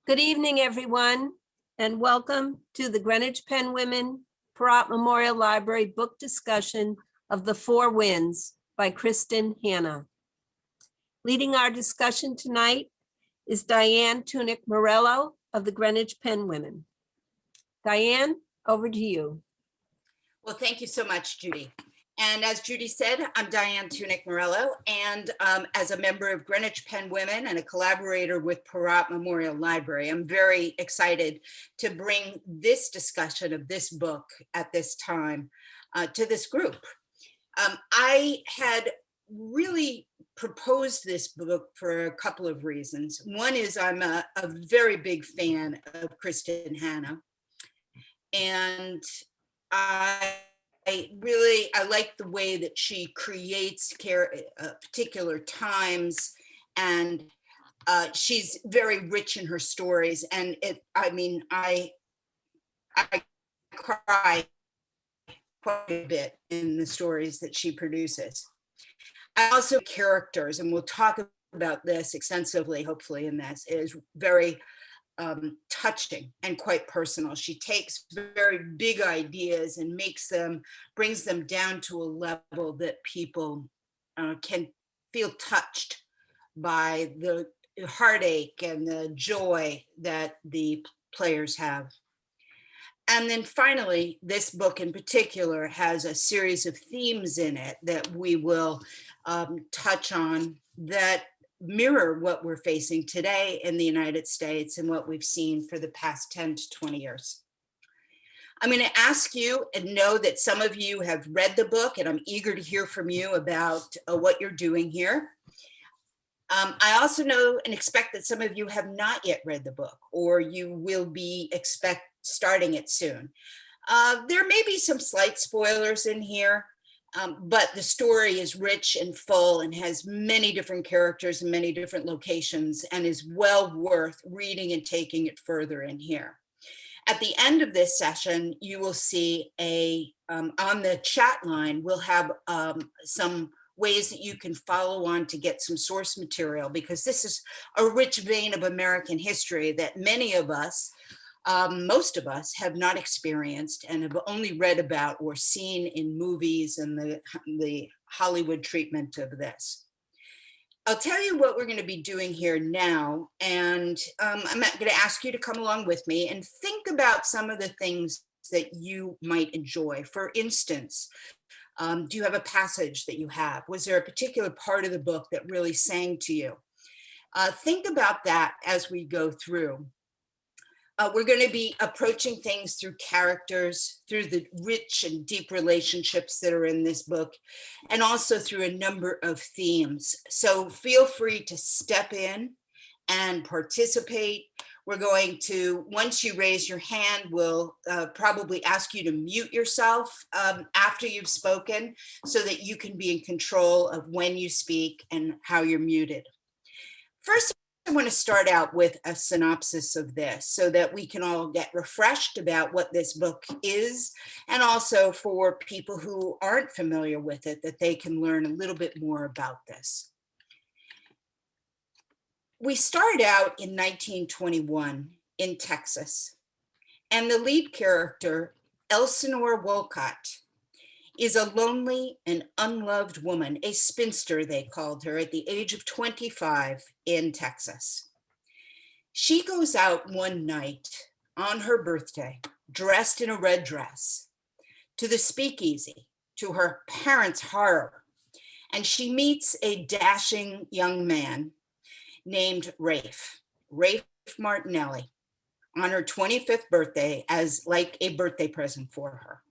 Good evening, everyone, and welcome to the Greenwich Pen Women Perot Memorial Library book discussion of The Four Winds by Kristin Hannah. Leading our discussion tonight is Diane Tunick Morello of the Greenwich Pen Women. Diane, over to you. Well, thank you so much, Judy. And as Judy said, I'm Diane Tunick Morello, and as a member of Greenwich Pen Women and a collaborator with Perot Memorial Library, I'm very excited to bring this discussion of this book at this time to this group. I had really proposed this book for a couple of reasons. One is I'm a very big fan of Kristin Hannah, and I like the way that she creates particular times, and she's very rich in her stories. And I cry quite a bit in the stories that she produces. I also characters, and we'll talk about this extensively, hopefully, in this, is very touching and quite personal. She takes very big ideas and brings them down to a level that people can feel touched by the heartache and the joy that the players have. And then finally, this book in particular has a series of themes in it that we will touch on that mirror what we're facing today in the United States and what we've seen for the past 10 to 20 years. I'm going to ask you, and know that some of you have read the book, and I'm eager to hear from you about what you're doing here. I also know and expect that some of you have not yet read the book, or you will be starting it soon. There may be some slight spoilers in here. But the story is rich and full and has many different characters and many different locations, and is well worth reading and taking it further in here. At the end of this session, you will see on the chat line, we'll have some ways that you can follow on to get some source material, because this is a rich vein of American history that many of us, most of us, have not experienced and have only read about or seen in movies and the Hollywood treatment of this. I'll tell you what we're going to be doing here now, and I'm going to ask you to come along with me and think about some of the things that you might enjoy. For instance, do you have a passage that you have? Was there a particular part of the book that really sang to you? Think about that as we go through. We're going to be approaching things through characters, through the rich and deep relationships that are in this book, and also through a number of themes. So feel free to step in and participate. We're going to, once you raise your hand, we'll probably ask you to mute yourself after you've spoken, so that you can be in control of when you speak and how you're muted. First, I want to start out with a synopsis of this so that we can all get refreshed about what this book is, and also for people who aren't familiar with it, that they can learn a little bit more about this. We start out in 1921 in Texas, and the lead character, Elsa Wolcott, is a lonely and unloved woman, a spinster, they called her, at the age of 25 in Texas. She goes out one night on her birthday, dressed in a red dress, to the speakeasy, to her parents' horror, and she meets a dashing young man named Rafe Martinelli, on her 25th birthday, as like a birthday present for her.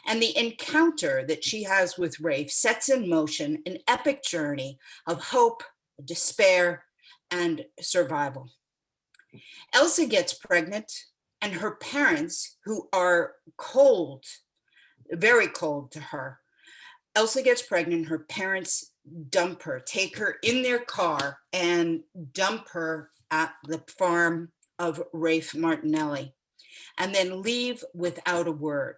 And the encounter that she has with Rafe sets in motion an epic journey of hope, despair, and survival. Elsa gets pregnant, and her parents, who are cold, very cold to her, Elsa gets pregnant, her parents dump her, take her in their car and dump her at the farm of Rafe Martinelli, and then leave without a word.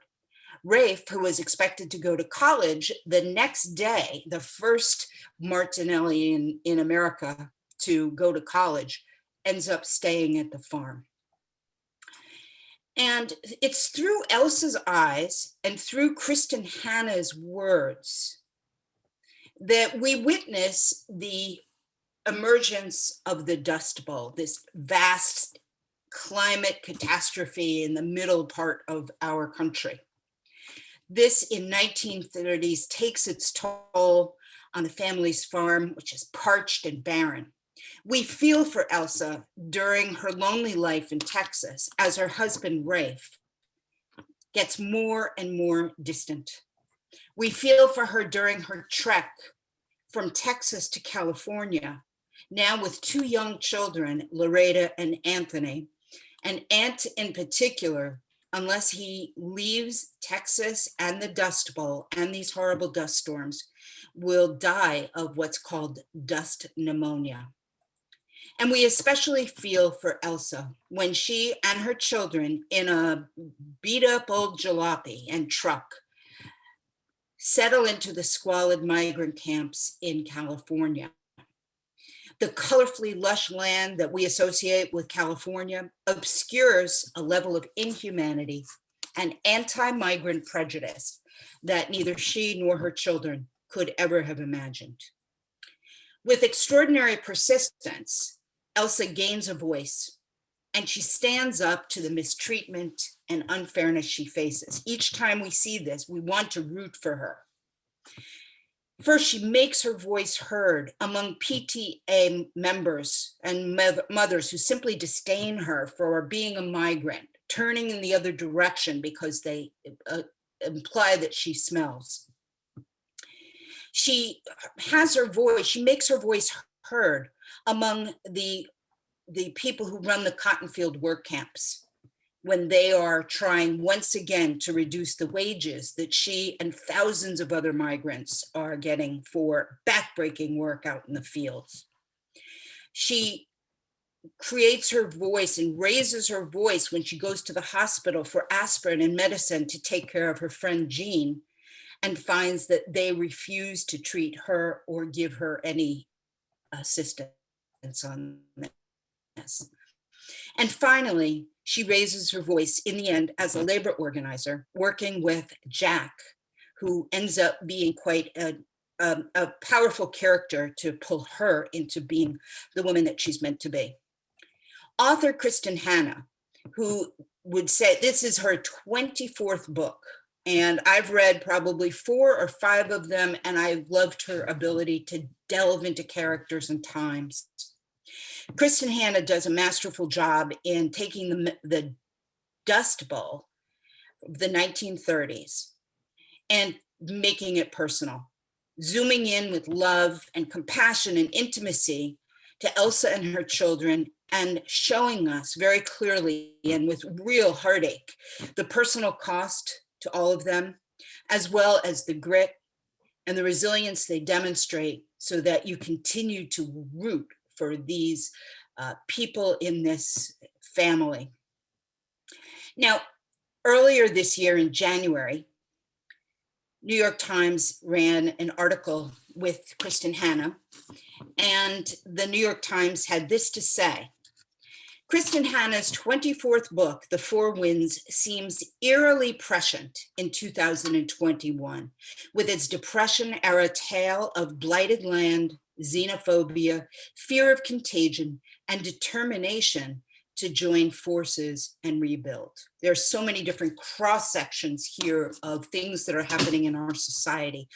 Rafe, who was expected to go to college the next day, the first Martinelli in America to go to college, ends up staying at the farm. And it's through Elsa's eyes and through Kristin Hannah's words that we witness the emergence of the Dust Bowl, this vast climate catastrophe in the middle part of our country. This in 1930s takes its toll on the family's farm, which is parched and barren. We feel for Elsa during her lonely life in Texas as her husband, Rafe, gets more and more distant. We feel for her during her trek from Texas to California, now with two young children, Loretta and Anthony, and Ant in particular, unless he leaves Texas and the Dust Bowl and these horrible dust storms, will die of what's called dust pneumonia. And we especially feel for Elsa when she and her children in a beat up old jalopy and truck settle into the squalid migrant camps in California. The colorfully lush land that we associate with California obscures a level of inhumanity and anti-migrant prejudice that neither she nor her children could ever have imagined. With extraordinary persistence, Elsa gains a voice, and she stands up to the mistreatment and unfairness she faces. Each time we see this, we want to root for her. First, she makes her voice heard among PTA members and mothers who simply disdain her for being a migrant, turning in the other direction because they imply that she smells. She has her voice, she makes her voice heard among the people who run the cotton field work camps when they are trying once again to reduce the wages that she and thousands of other migrants are getting for backbreaking work out in the fields. She creates her voice and raises her voice when she goes to the hospital for aspirin and medicine to take care of her friend Jean, and finds that they refuse to treat her or give her any assistance on this. And finally, she raises her voice in the end as a labor organizer, working with Jack, who ends up being quite a powerful character to pull her into being the woman that she's meant to be. Author Kristin Hannah, who would say this is her 24th book, and I've read probably 4 or 5 of them, and I loved her ability to delve into characters and times. Kristin Hannah does a masterful job in taking the Dust Bowl of the 1930s and making it personal, zooming in with love and compassion and intimacy to Elsa and her children, and showing us very clearly and with real heartache the personal cost to all of them, as well as the grit and the resilience they demonstrate so that you continue to root for these people in this family. Now, earlier this year in January, New York Times ran an article with Kristin Hannah, and the New York Times had this to say: Kristin Hannah's 24th book, The Four Winds, seems eerily prescient in 2021, with its Depression-era tale of blighted land, xenophobia, fear of contagion, and determination to join forces and rebuild. There are so many different cross sections here of things that are happening in our society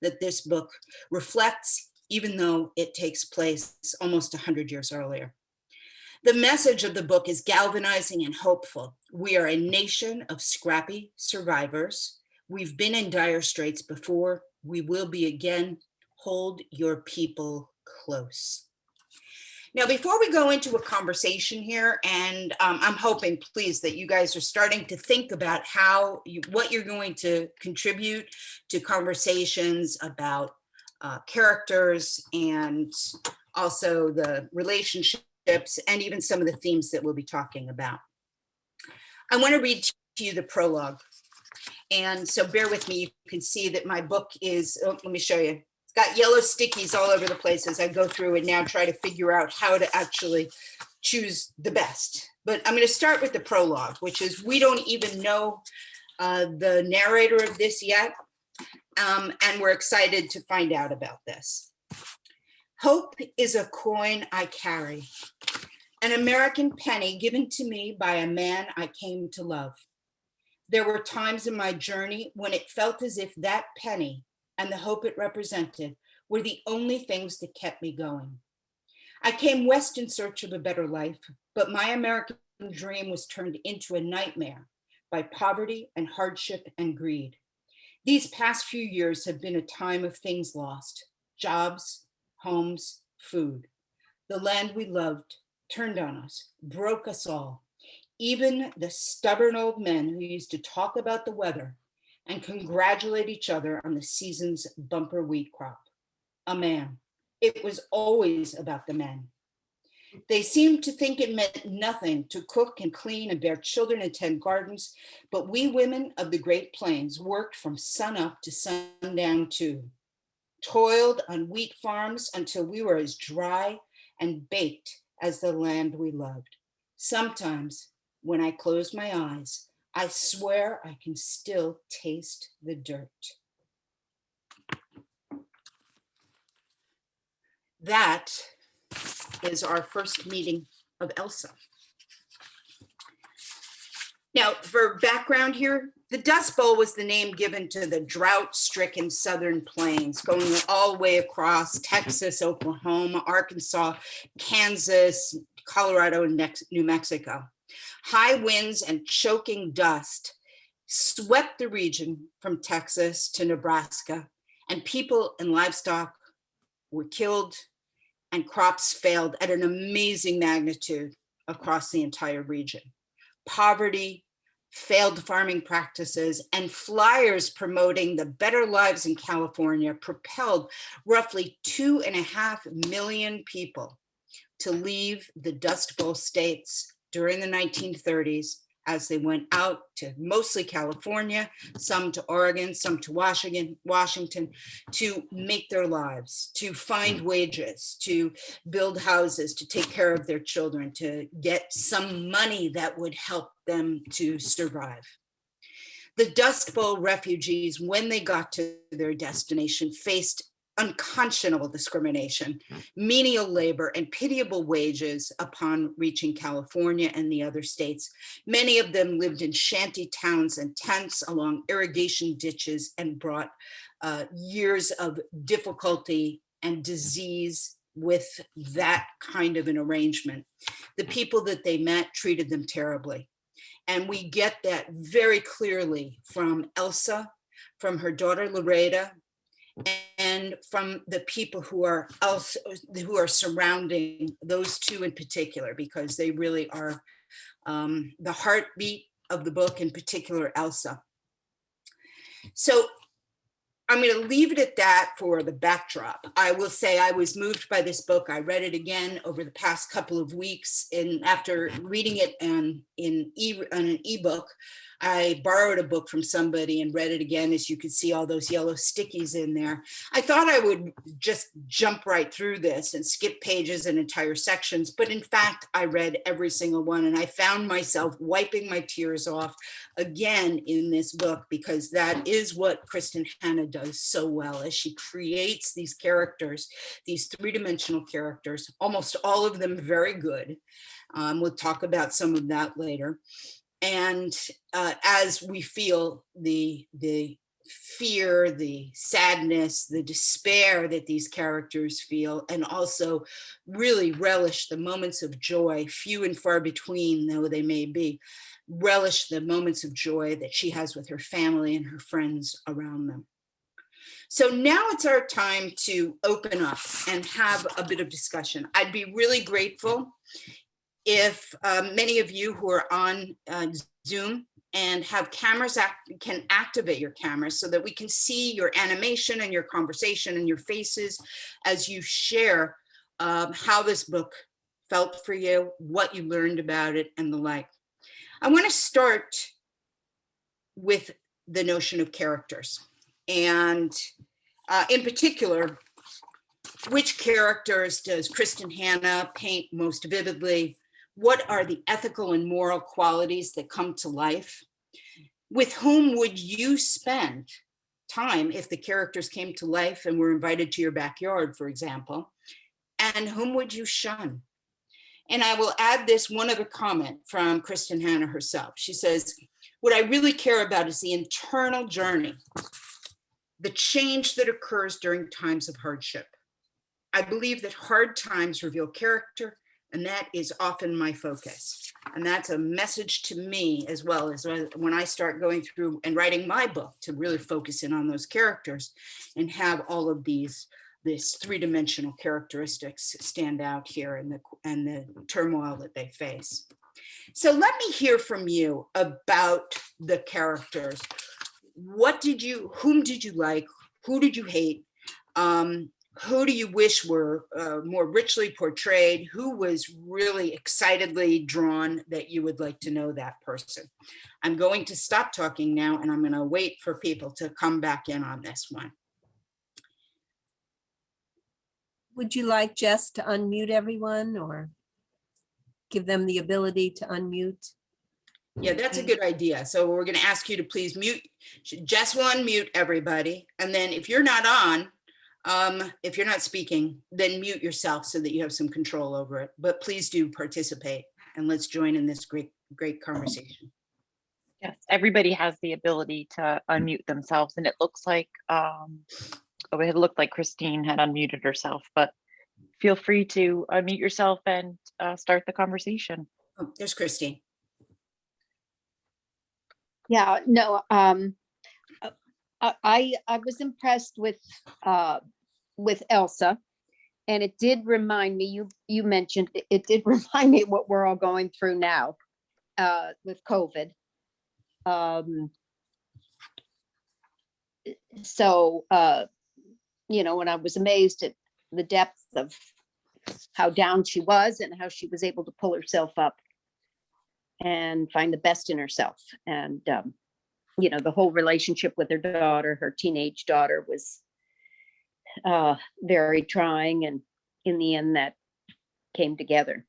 that this book reflects, even though it takes place almost 100 years earlier. The message of the book is galvanizing and hopeful. We are a nation of scrappy survivors. We've been in dire straits before. We will be again. Hold your people close. Now, before we go into a conversation here, and I'm hoping, please, that you guys are starting to think about what you're going to contribute to conversations about characters and also the relationships and even some of the themes that we'll be talking about. I want to read to you the prologue. And so bear with me. You can see that my book is, let me show you. Got yellow stickies all over the place as I go through and now try to figure out how to actually choose the best. But I'm going to start with the prologue, which is, we don't even know the narrator of this yet, and we're excited to find out about this. Hope is a coin I carry, an American penny given to me by a man I came to love. There were times in my journey when it felt as if that penny and the hope it represented were the only things that kept me going. I came west in search of a better life, but my American dream was turned into a nightmare by poverty and hardship and greed. These past few years have been a time of things lost: jobs, homes, food. The land we loved turned on us, broke us all. Even the stubborn old men who used to talk about the weather and congratulate each other on the season's bumper wheat crop. A man. It was always about the men. They seemed to think it meant nothing to cook and clean and bear children and tend gardens, but we women of the Great Plains worked from sun up to sundown too, toiled on wheat farms until we were as dry and baked as the land we loved. Sometimes, when I close my eyes, I swear I can still taste the dirt. That is our first meeting of Elsa. Now, for background here, the Dust Bowl was the name given to the drought-stricken southern plains, going all the way across Texas, Oklahoma, Arkansas, Kansas, Colorado, and New Mexico. High winds and choking dust swept the region from Texas to Nebraska, and people and livestock were killed and crops failed at an amazing magnitude across the entire region. Poverty, failed farming practices, and flyers promoting the better lives in California propelled roughly 2.5 million people to leave the Dust Bowl states during the 1930s as they went out to mostly California, some to Oregon, some to Washington, to make their lives, to find wages, to build houses, to take care of their children, to get some money that would help them to survive. The Dust Bowl refugees, when they got to their destination, faced unconscionable discrimination, menial labor, and pitiable wages upon reaching California and the other states. Many of them lived in shanty towns and tents along irrigation ditches and brought years of difficulty and disease with that kind of an arrangement. The people that they met treated them terribly. And we get that very clearly from Elsa, from her daughter Loretta, and from the people who are surrounding those two in particular, because they really are the heartbeat of the book, in particular Elsa. So I'm going to leave it at that for the backdrop. I will say I was moved by this book. I read it again over the past couple of weeks, and after reading it on an ebook, I borrowed a book from somebody and read it again. As you can see, all those yellow stickies in there. I thought I would just jump right through this and skip pages and entire sections, but in fact, I read every single one, and I found myself wiping my tears off again in this book, because that is what Kristin Hanna does so well, as she creates these characters, these three-dimensional characters, almost all of them very good. We'll talk about some of that later. And as we feel the fear, the sadness, the despair that these characters feel, and also really relish the moments of joy, few and far between though they may be, relish the moments of joy that she has with her family and her friends around them. So now it's our time to open up and have a bit of discussion. I'd be really grateful if many of you who are on Zoom and have cameras can activate your cameras so that we can see your animation and your conversation and your faces as you share how this book felt for you, what you learned about it, and the like. I want to start with the notion of characters, and in particular, which characters does Kristin Hanna paint most vividly? What are the ethical and moral qualities that come to life? With whom would you spend time if the characters came to life and were invited to your backyard, for example? And whom would you shun? And I will add this one other comment from Kristin Hannah herself. She says, what I really care about is the internal journey, the change that occurs during times of hardship. I believe that hard times reveal character, and that is often my focus. And that's a message to me as well as when I start going through and writing my book, to really focus in on those characters and have all of these three-dimensional characteristics stand out here and the turmoil that they face. So let me hear from you about the characters. Whom did you like? Who did you hate? Who do you wish were more richly portrayed? Who was really excitedly drawn that you would like to know that person? I'm going to stop talking now, and I'm going to wait for people to come back in on this one. Would you like Jess to unmute everyone or give them the ability to unmute? Yeah, that's a good idea. So we're going to ask you to please mute. Jess will unmute everybody. And then if you're not on, if you're not speaking, then mute yourself so that you have some control over it. But please do participate, and let's join in this great conversation. Yes, everybody has the ability to unmute themselves, and it looks like it looked like Christine had unmuted herself, but feel free to unmute yourself and start the conversation. Oh, there's Christine. Yeah, no, I was impressed with Elsa, and it did remind me, you mentioned, it did remind me what we're all going through now with COVID. You know, and I was amazed at the depth of how down she was and how she was able to pull herself up and find the best in herself. And, you know, the whole relationship with her daughter, her teenage daughter, was very trying. And in the end, that came together.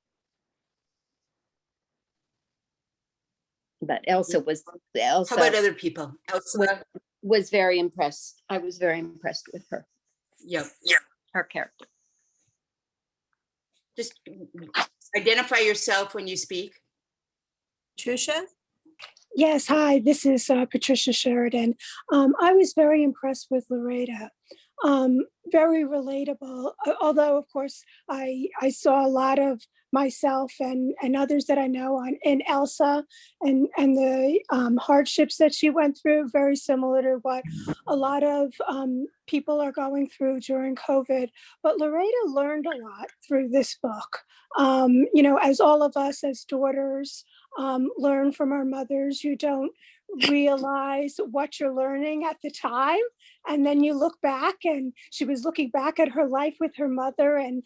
But Elsa was, How about other people? Elsa? Was very impressed. I was very impressed with her. Yep. Her character. Just identify yourself when you speak. Tricia? Yes, hi, this is Patricia Sheridan. I was very impressed with Loretta. Very relatable, although of course I saw a lot of myself and others that I know in Elsa and the hardships that she went through, very similar to what a lot of people are going through during COVID. But Loretta learned a lot through this book. You know, as all of us as daughters learn from our mothers, you don't realize what you're learning at the time, and then you look back, and she was looking back at her life with her mother and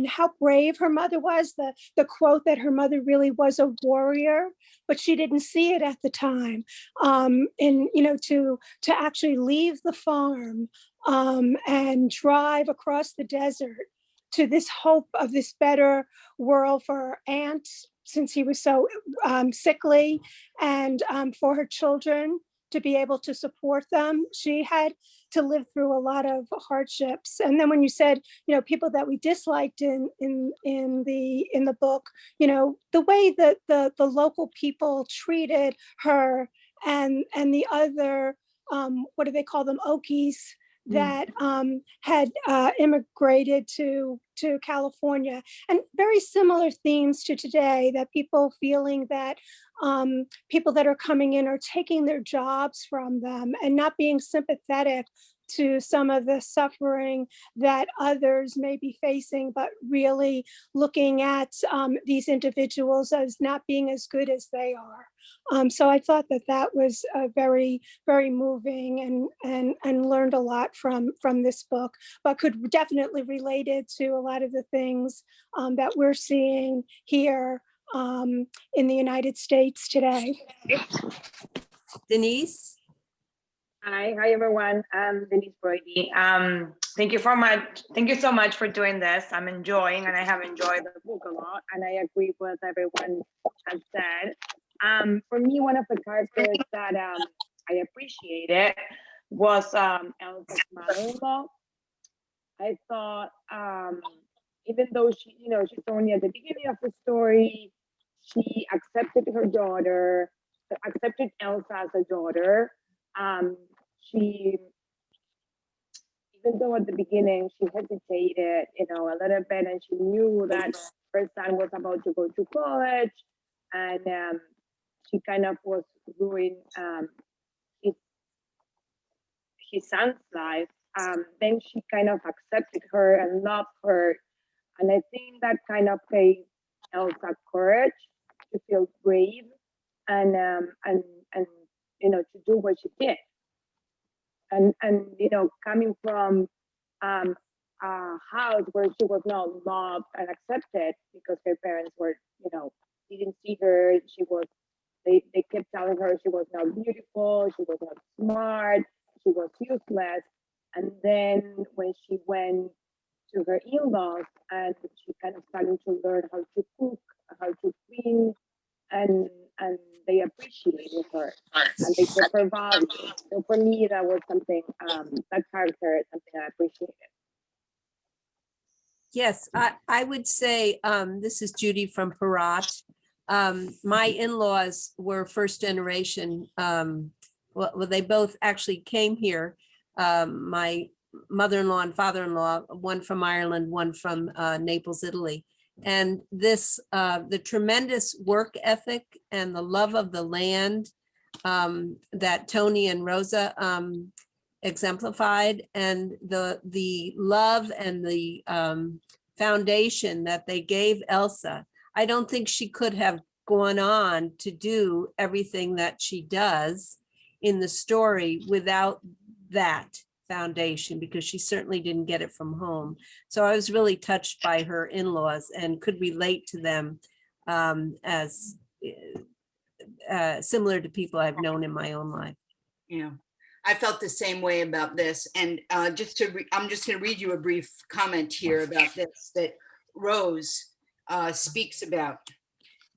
how brave her mother was, the quote that her mother really was a warrior, but she didn't see it at the time. And you know, to actually leave the farm and drive across the desert to this hope of this better world for her aunt, since he was so sickly, and for her children to be able to support them. She had to live through a lot of hardships. And then when you said, you know, people that we disliked in the book, you know, the way that the local people treated her and the other, what do they call them, Okies, that had immigrated to California, and very similar themes to today, that people feeling that people that are coming in are taking their jobs from them and not being sympathetic to some of the suffering that others may be facing, but really looking at these individuals as not being as good as they are. So I thought that was very, very moving, and learned a lot from this book, but could definitely relate it to a lot of the things that we're seeing here in the United States today. Denise? Hi everyone. I'm Denise Brody. Thank you so much for doing this. I'm enjoying, and I have enjoyed the book a lot, and I agree with everyone has said. For me, one of the characters that I appreciated was Elsa's mother-in-law. I thought, even though she's only at the beginning of the story, she accepted her daughter, accepted Elsa as a daughter. She, even though at the beginning she hesitated, a little bit, and she knew that her son was about to go to college, and she kind of was ruining his son's life. Then she kind of accepted her and loved her, and I think that kind of gave Elsa courage to feel brave and to do what she did. And coming from a house where she was not loved and accepted because her parents were, didn't see her. They kept telling her she was not beautiful, she was not smart, she was useless. And then when she went to her in-laws and she kind of started to learn how to cook, how to clean, and they appreciated her and they took her value. So for me, that was something, that character is something I appreciated. Yes, I would say, this is Judy from Parat. My in-laws were first generation. Well, they both actually came here. My mother-in-law and father-in-law, one from Ireland, one from Naples, Italy. And this, the tremendous work ethic and the love of the land that Tony and Rosa exemplified, and the love and the foundation that they gave Elsa. I don't think she could have gone on to do everything that she does in the story without that foundation, because she certainly didn't get it from home. So I was really touched by her in-laws and could relate to them as similar to people I've known in my own life. Yeah, I felt the same way about this. And I'm just going to read you a brief comment here about this that Rose speaks about.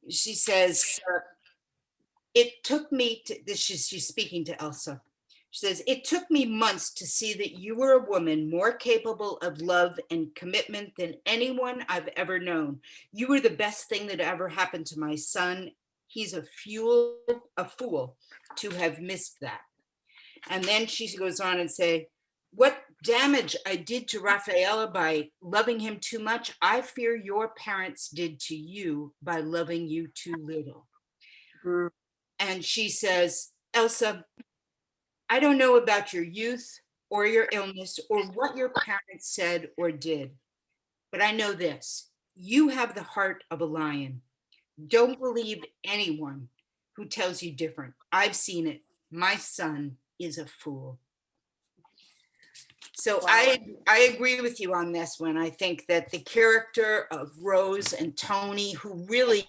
She says, it took me to, she's speaking to Elsa. She says, it took me months to see that you were a woman more capable of love and commitment than anyone I've ever known. You were the best thing that ever happened to my son. He's a fool to have missed that. And then she goes on and say, what damage I did to Raffaella by loving him too much, I fear your parents did to you by loving you too little. And she says, Elsa, I don't know about your youth or your illness or what your parents said or did, but I know this, you have the heart of a lion. Don't believe anyone who tells you different. I've seen it. My son is a fool. So wow. I agree with you on this one. I think that the character of Rose and Tony, who really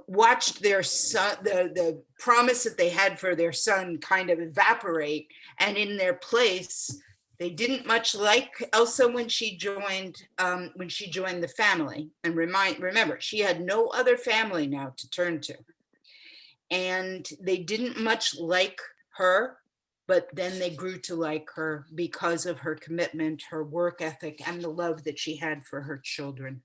watched their son, the promise that they had for their son kind of evaporate, and in their place, they didn't much like Elsa when she joined the family. And remember, she had no other family now to turn to. And they didn't much like her, but then they grew to like her because of her commitment, her work ethic, and the love that she had for her children.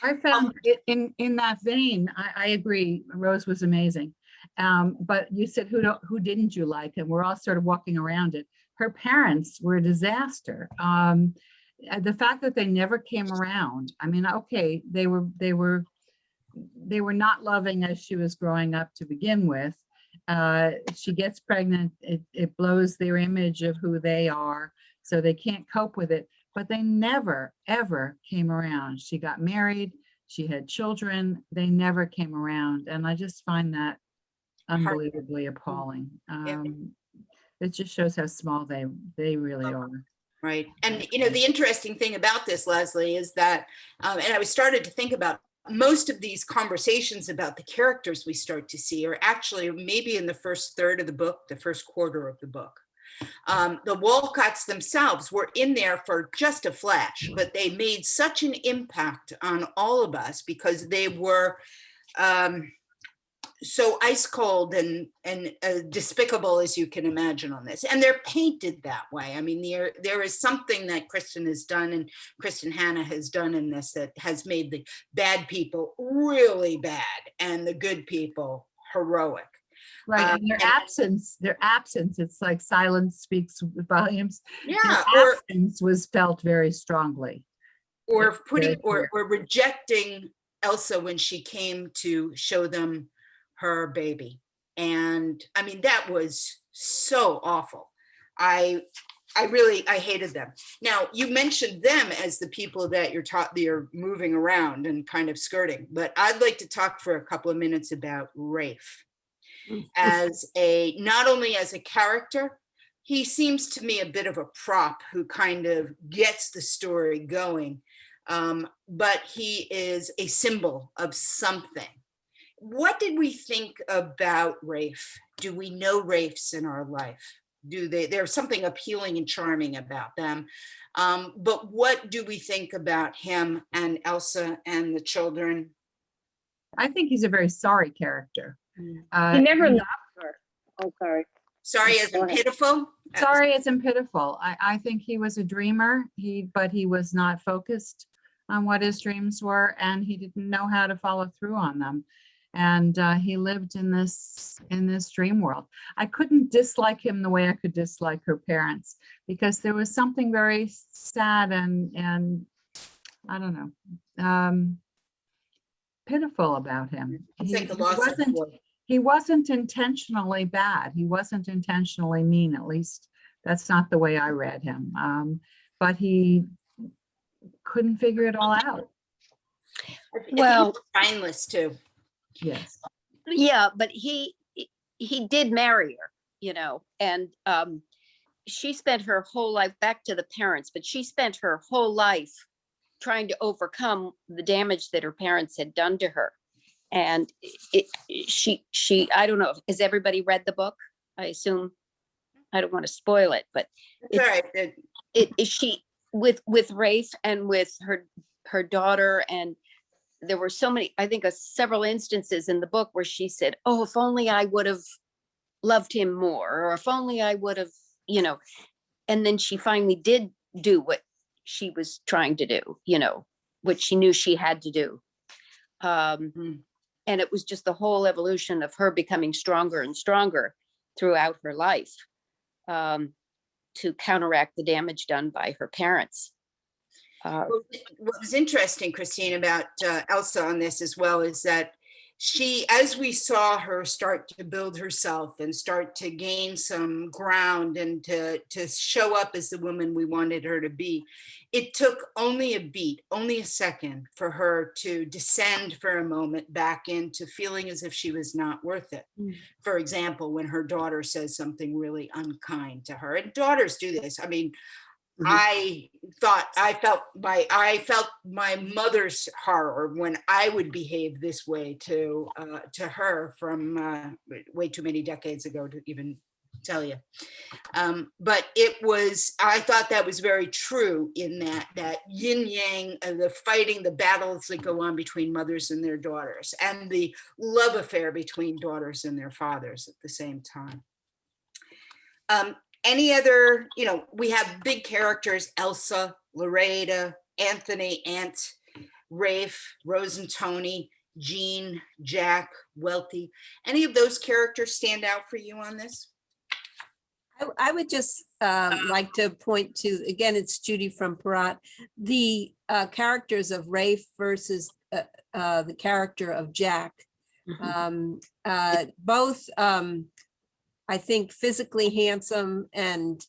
I found it in that vein. I agree. Rose was amazing. But you said, who didn't you like? And we're all sort of walking around it. Her parents were a disaster. The fact that they never came around. I mean, okay, they were not loving as she was growing up to begin with. She gets pregnant. It blows their image of who they are, so they can't cope with it. But they never, ever came around. She got married, she had children, they never came around. And I just find that unbelievably appalling. It just shows how small they really are. Right. And, the interesting thing about this, Leslie, is that, and I was started to think about most of these conversations about the characters we start to see are actually maybe in the first third of the book, the first quarter of the book. The Walcotts themselves were in there for just a flash, but they made such an impact on all of us because they were so ice cold and despicable as you can imagine on this. And they're painted that way. I mean, there is something that Kristin has done and Kristin Hanna has done in this that has made the bad people really bad and the good people heroic. Right, and their absence, it's like silence speaks volumes. Yeah, Their absence was felt very strongly. Or putting, or rejecting Elsa when she came to show them her baby. And I mean, that was so awful. I hated them. Now, you mentioned them as the people that you're moving around and kind of skirting, but I'd like to talk for a couple of minutes about Rafe. As not only as a character, he seems to me a bit of a prop who kind of gets the story going, but he is a symbol of something. What did we think about Rafe? Do we know Rafes in our life? There's something appealing and charming about them. But what do we think about him and Elsa and the children? I think he's a very sorry character. He never loved her. Oh, sorry. Sorry as in pitiful? Sorry as in pitiful. I think he was a dreamer, but he was not focused on what his dreams were, and he didn't know how to follow through on them. And he lived in this dream world. I couldn't dislike him the way I could dislike her parents, because there was something very sad and I don't know, pitiful about him. He wasn't intentionally bad. He wasn't intentionally mean. At least that's not the way I read him. But he couldn't figure it all out. Well, spineless too. Yes. Yeah, but he did marry her, you know, and she spent her whole life, back to the parents, but she spent her whole life trying to overcome the damage that her parents had done to her. And she I don't know, has everybody read the book? I assume, I don't want to spoil it, but she with Rafe and with her daughter, and there were so many, I think several instances in the book where she said, oh, if only I would have loved him more, or if only I would have, you know, and then she finally did do what she was trying to do, you know, what she knew she had to do. And it was just the whole evolution of her becoming stronger and stronger throughout her life, to counteract the damage done by her parents. What was interesting, Christine, about Elsa on this as well is that she, as we saw her start to build herself and start to gain some ground and to show up as the woman we wanted her to be, it took only a beat, only a second for her to descend for a moment back into feeling as if she was not worth it. For example, when her daughter says something really unkind to her, and daughters do this. I mean, I felt my mother's horror when I would behave this way to her from way too many decades ago to even tell you. But I thought that was very true in that yin yang, the fighting, the battles that go on between mothers and their daughters, and the love affair between daughters and their fathers at the same time. Any other, you know, we have big characters: Elsa, Loretta, Anthony, Aunt, Rafe, Rose and Tony, Jean, Jack, Welty. Any of those characters stand out for you on this? I would just like to point to, again, it's Judy from Perrott, the characters of Rafe versus the character of Jack. Both, I think, physically handsome, and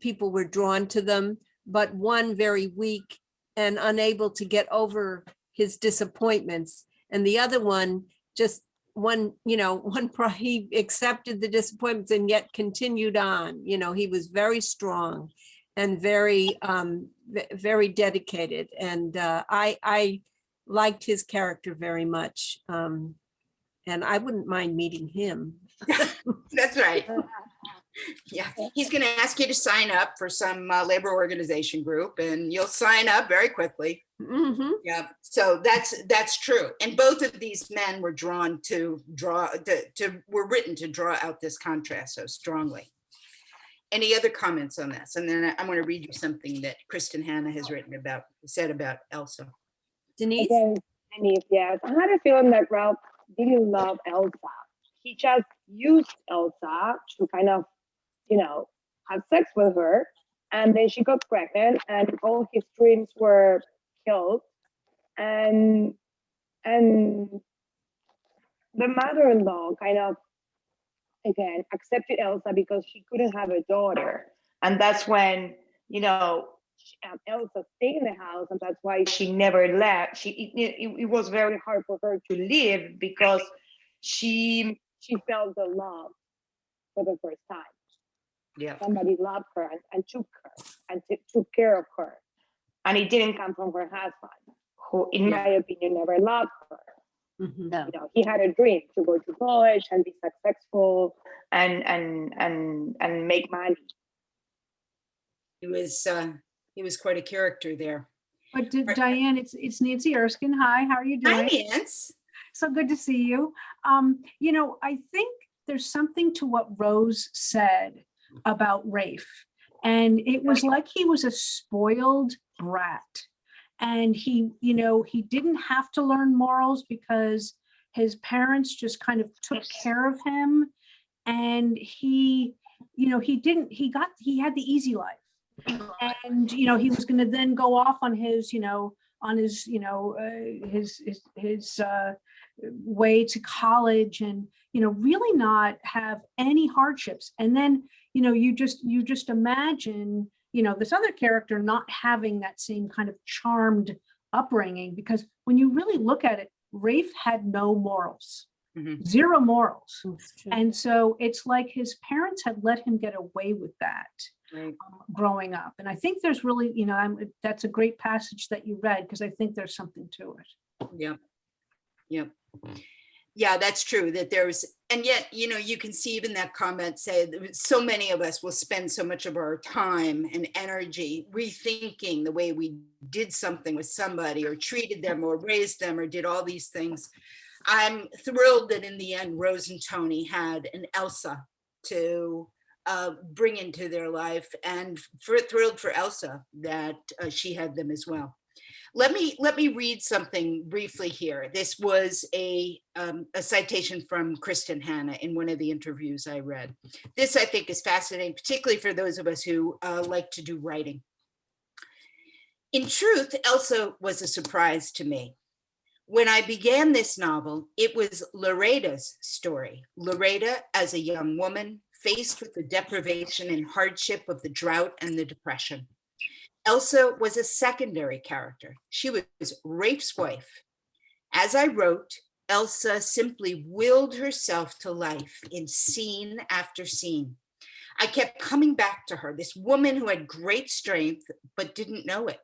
people were drawn to them, but one very weak and unable to get over his disappointments. And the other one, just he accepted the disappointments and yet continued on. You know, he was very strong and very, very dedicated. And I liked his character very much. And I wouldn't mind meeting him. That's right. Yeah, he's going to ask you to sign up for some labor organization group, and you'll sign up very quickly. Mhm. Yeah, so that's true. And both of these men were were written to draw out this contrast so strongly. Any other comments on this? And then I'm going to read you something that Kristin Hanna has said about Elsa. Denise? Again, Denise, yes. I had a feeling that Ralph didn't love Elsa. He just used Elsa to kind of, have sex with her. And then she got pregnant and all his dreams were killed. And the mother-in-law kind of, again, accepted Elsa because she couldn't have a daughter. And that's when, Elsa stayed in the house, and that's why she never left. It was very hard for her to live because she felt the love for the first time. Yeah. Somebody loved her and took her and took care of her. And it didn't come from her husband, who, in my opinion, never loved her. Mhm. No. He had a dream to go to college and be successful and make money. He was quite a character there. But Diane, it's Nancy Erskine. Hi, how are you Hi, doing? Nance. So good to see you. I think there's something to what Rose said about Rafe. And it was like he was a spoiled brat. And he didn't have to learn morals because his parents just kind of took care of him. And he had the easy life. And, he was going to then go off on his way to college and, really not have any hardships. And then, you just imagine, this other character not having that same kind of charmed upbringing, because when you really look at it, Rafe had no morals, zero morals. And so it's like his parents had let him get away with that. Right. Growing up. And I think there's really, that's a great passage that you read, because I think there's something to it. Yep. Yeah, that's true that and yet, you can see even that comment say that so many of us will spend so much of our time and energy rethinking the way we did something with somebody or treated them or raised them or did all these things. I'm thrilled that in the end, Rose and Tony had an Elsa to bring into their life, and thrilled for Elsa that she had them as well. Let me read something briefly here. This was a citation from Kristin Hanna in one of the interviews I read. This, I think, is fascinating, particularly for those of us who like to do writing. In truth, Elsa was a surprise to me. When I began this novel, it was Loreda's story. Loreda as a young woman faced with the deprivation and hardship of the drought and the depression. Elsa was a secondary character. She was Rafe's wife. As I wrote, Elsa simply willed herself to life in scene after scene. I kept coming back to her, this woman who had great strength but didn't know it.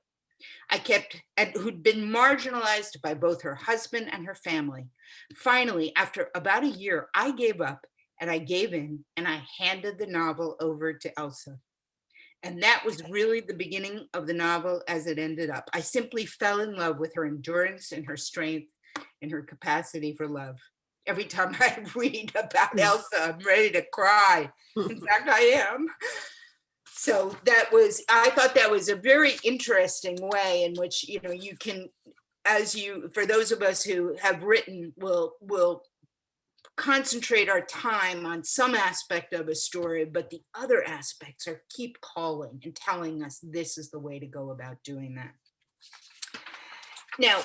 Who'd been marginalized by both her husband and her family. Finally, after about a year, I gave up and I gave in and I handed the novel over to Elsa. And that was really the beginning of the novel as it ended up. I simply fell in love with her endurance and her strength and her capacity for love. Every time I read about Elsa, I'm ready to cry. In fact, I am. So I thought that was a very interesting way in which, you can, for those of us who have written, will concentrate our time on some aspect of a story, but the other aspects keep calling and telling us this is the way to go about doing that. Now,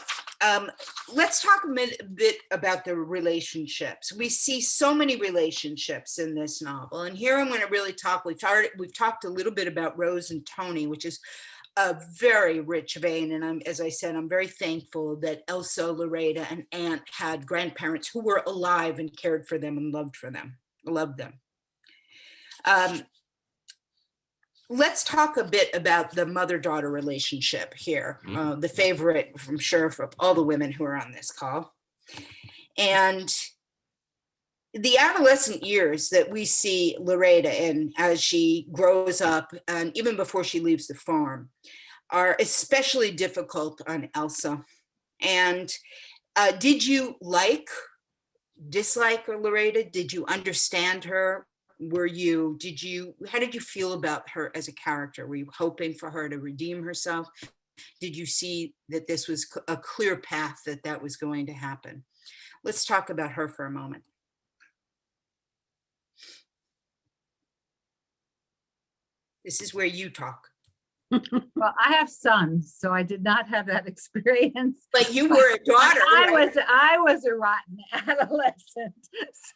let's talk a bit about the relationships. We see so many relationships in this novel, and here I'm going to really talk. We've talked a little bit about Rose and Tony, which is a very rich vein. And as I said, I'm very thankful that Elsa, Loreda, and Aunt had grandparents who were alive and cared for them and loved them. let's talk a bit about the mother-daughter relationship here, the favorite, I'm sure, for all the women who are on this call. And the adolescent years that we see Loretta in as she grows up, and even before she leaves the farm, are especially difficult on Elsa. And did you dislike Loretta? Did you understand her? How did you feel about her as a character? Were you hoping for her to redeem herself? Did you see that this was a clear path that was going to happen? Let's talk about her for a moment. This is where you talk. Well, I have sons, so I did not have that experience. But you were a daughter. Right? I was a rotten adolescent,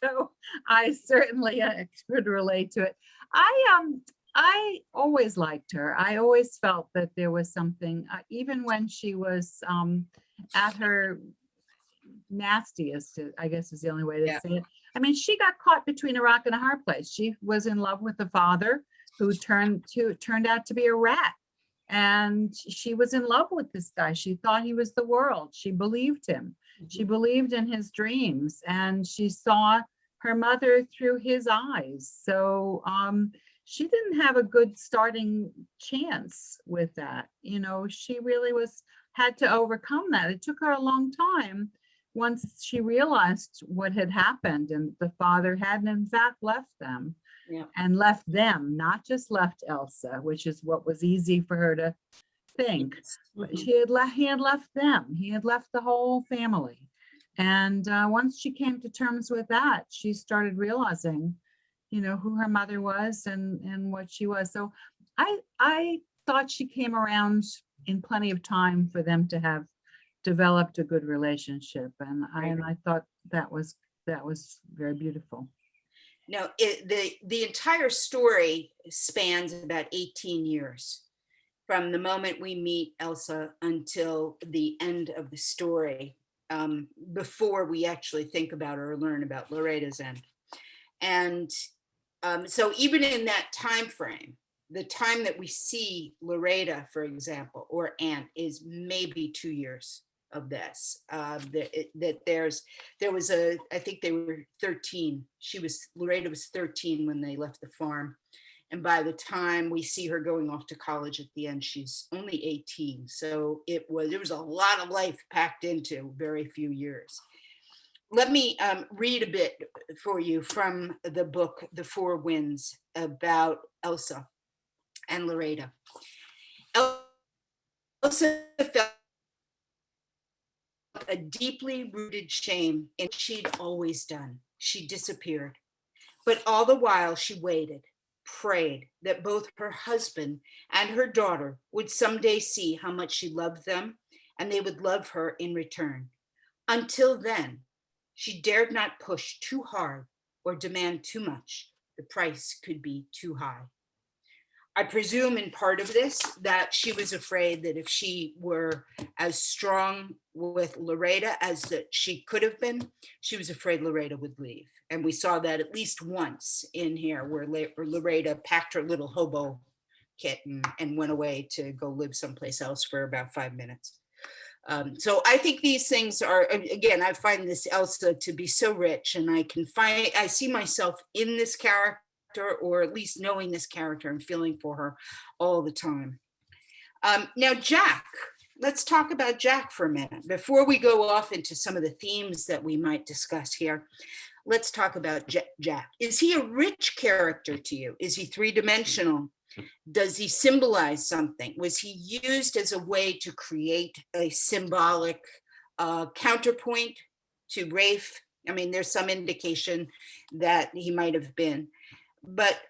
so I certainly could relate to it. I always liked her. I always felt that there was something, even when she was at her nastiest, I guess is the only way to say it. I mean, she got caught between a rock and a hard place. She was in love with the father, who turned out to be a rat. And she was in love with this guy. She thought he was the world. She believed him. She believed in his dreams, and she saw her mother through his eyes. So she didn't have a good starting chance with that. You know, she really had to overcome that. It took her a long time once she realized what had happened, and the father had in fact left them. And left them, not just left Elsa, which is what was easy for her to think. But he had left them. He had left the whole family. And once she came to terms with that, she started realizing, you know, who her mother was and what she was. So I thought she came around in plenty of time for them to have developed a good relationship. And I thought that was very beautiful. Now, the entire story spans about 18 years from the moment we meet Elsa until the end of the story, before we actually think about or learn about Loretta's end. And so even in that time frame, the time that we see Loretta, for example, or Aunt, is maybe 2 years of this. I think they were 13. Loretta was 13 when they left the farm. And by the time we see her going off to college at the end, she's only 18. So there was a lot of life packed into very few years. Let me read a bit for you from the book, The Four Winds, about Elsa and Loretta. Elsa felt a deeply rooted shame in what she'd always done. She disappeared. But all the while she waited, prayed that both her husband and her daughter would someday see how much she loved them, and they would love her in return. Until then, she dared not push too hard or demand too much. The price could be too high. I presume in part of this that she was afraid that if she were as strong with Loretta as that she could have been, she was afraid Loretta would leave. And we saw that at least once in here where Loretta packed her little hobo kit and went away to go live someplace else for about 5 minutes. So I think these things are, again, I find this Elsa to be so rich, and I see myself in this character, or at least knowing this character and feeling for her all the time. Now, Jack, let's talk about Jack for a minute. Before we go off into some of the themes that we might discuss here, let's talk about Jack. Is he a rich character to you? Is he three-dimensional? Does he symbolize something? Was he used as a way to create a symbolic counterpoint to Rafe? I mean, there's some indication that he might have been. But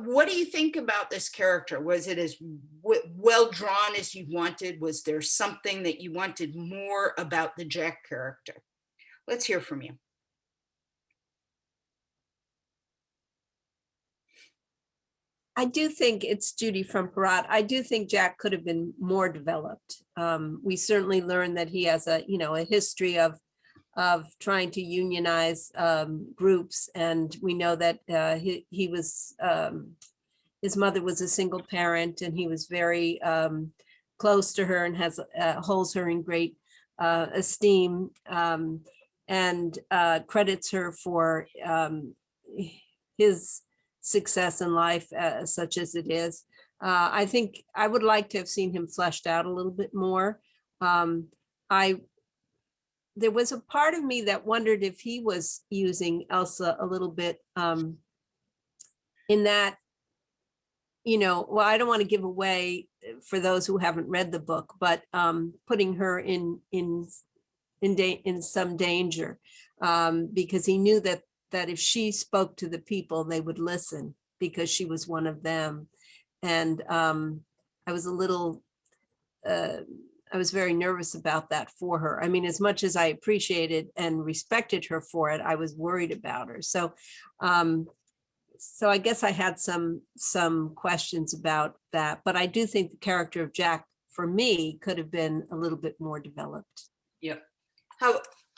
what do you think about this character? Was it as well drawn as you wanted? Was there something that you wanted more about the Jack character? Let's hear from you. I do think it's Judy from Parat. I do think Jack could have been more developed. We certainly learned that he has a history of trying to unionize groups, and we know that he was his mother was a single parent, and he was very close to her and holds her in great esteem, and credits her for his success in life, such as it is. I think I would like to have seen him fleshed out a little bit more. There was a part of me that wondered if he was using Elsa a little bit in that, well, I don't want to give away for those who haven't read the book, but putting her in some danger, because he knew that if she spoke to the people, they would listen because she was one of them. And I was I was very nervous about that for her. I mean, as much as I appreciated and respected her for it, I was worried about her. So I guess I had some questions about that, but I do think the character of Jack, for me, could have been a little bit more developed. Yep.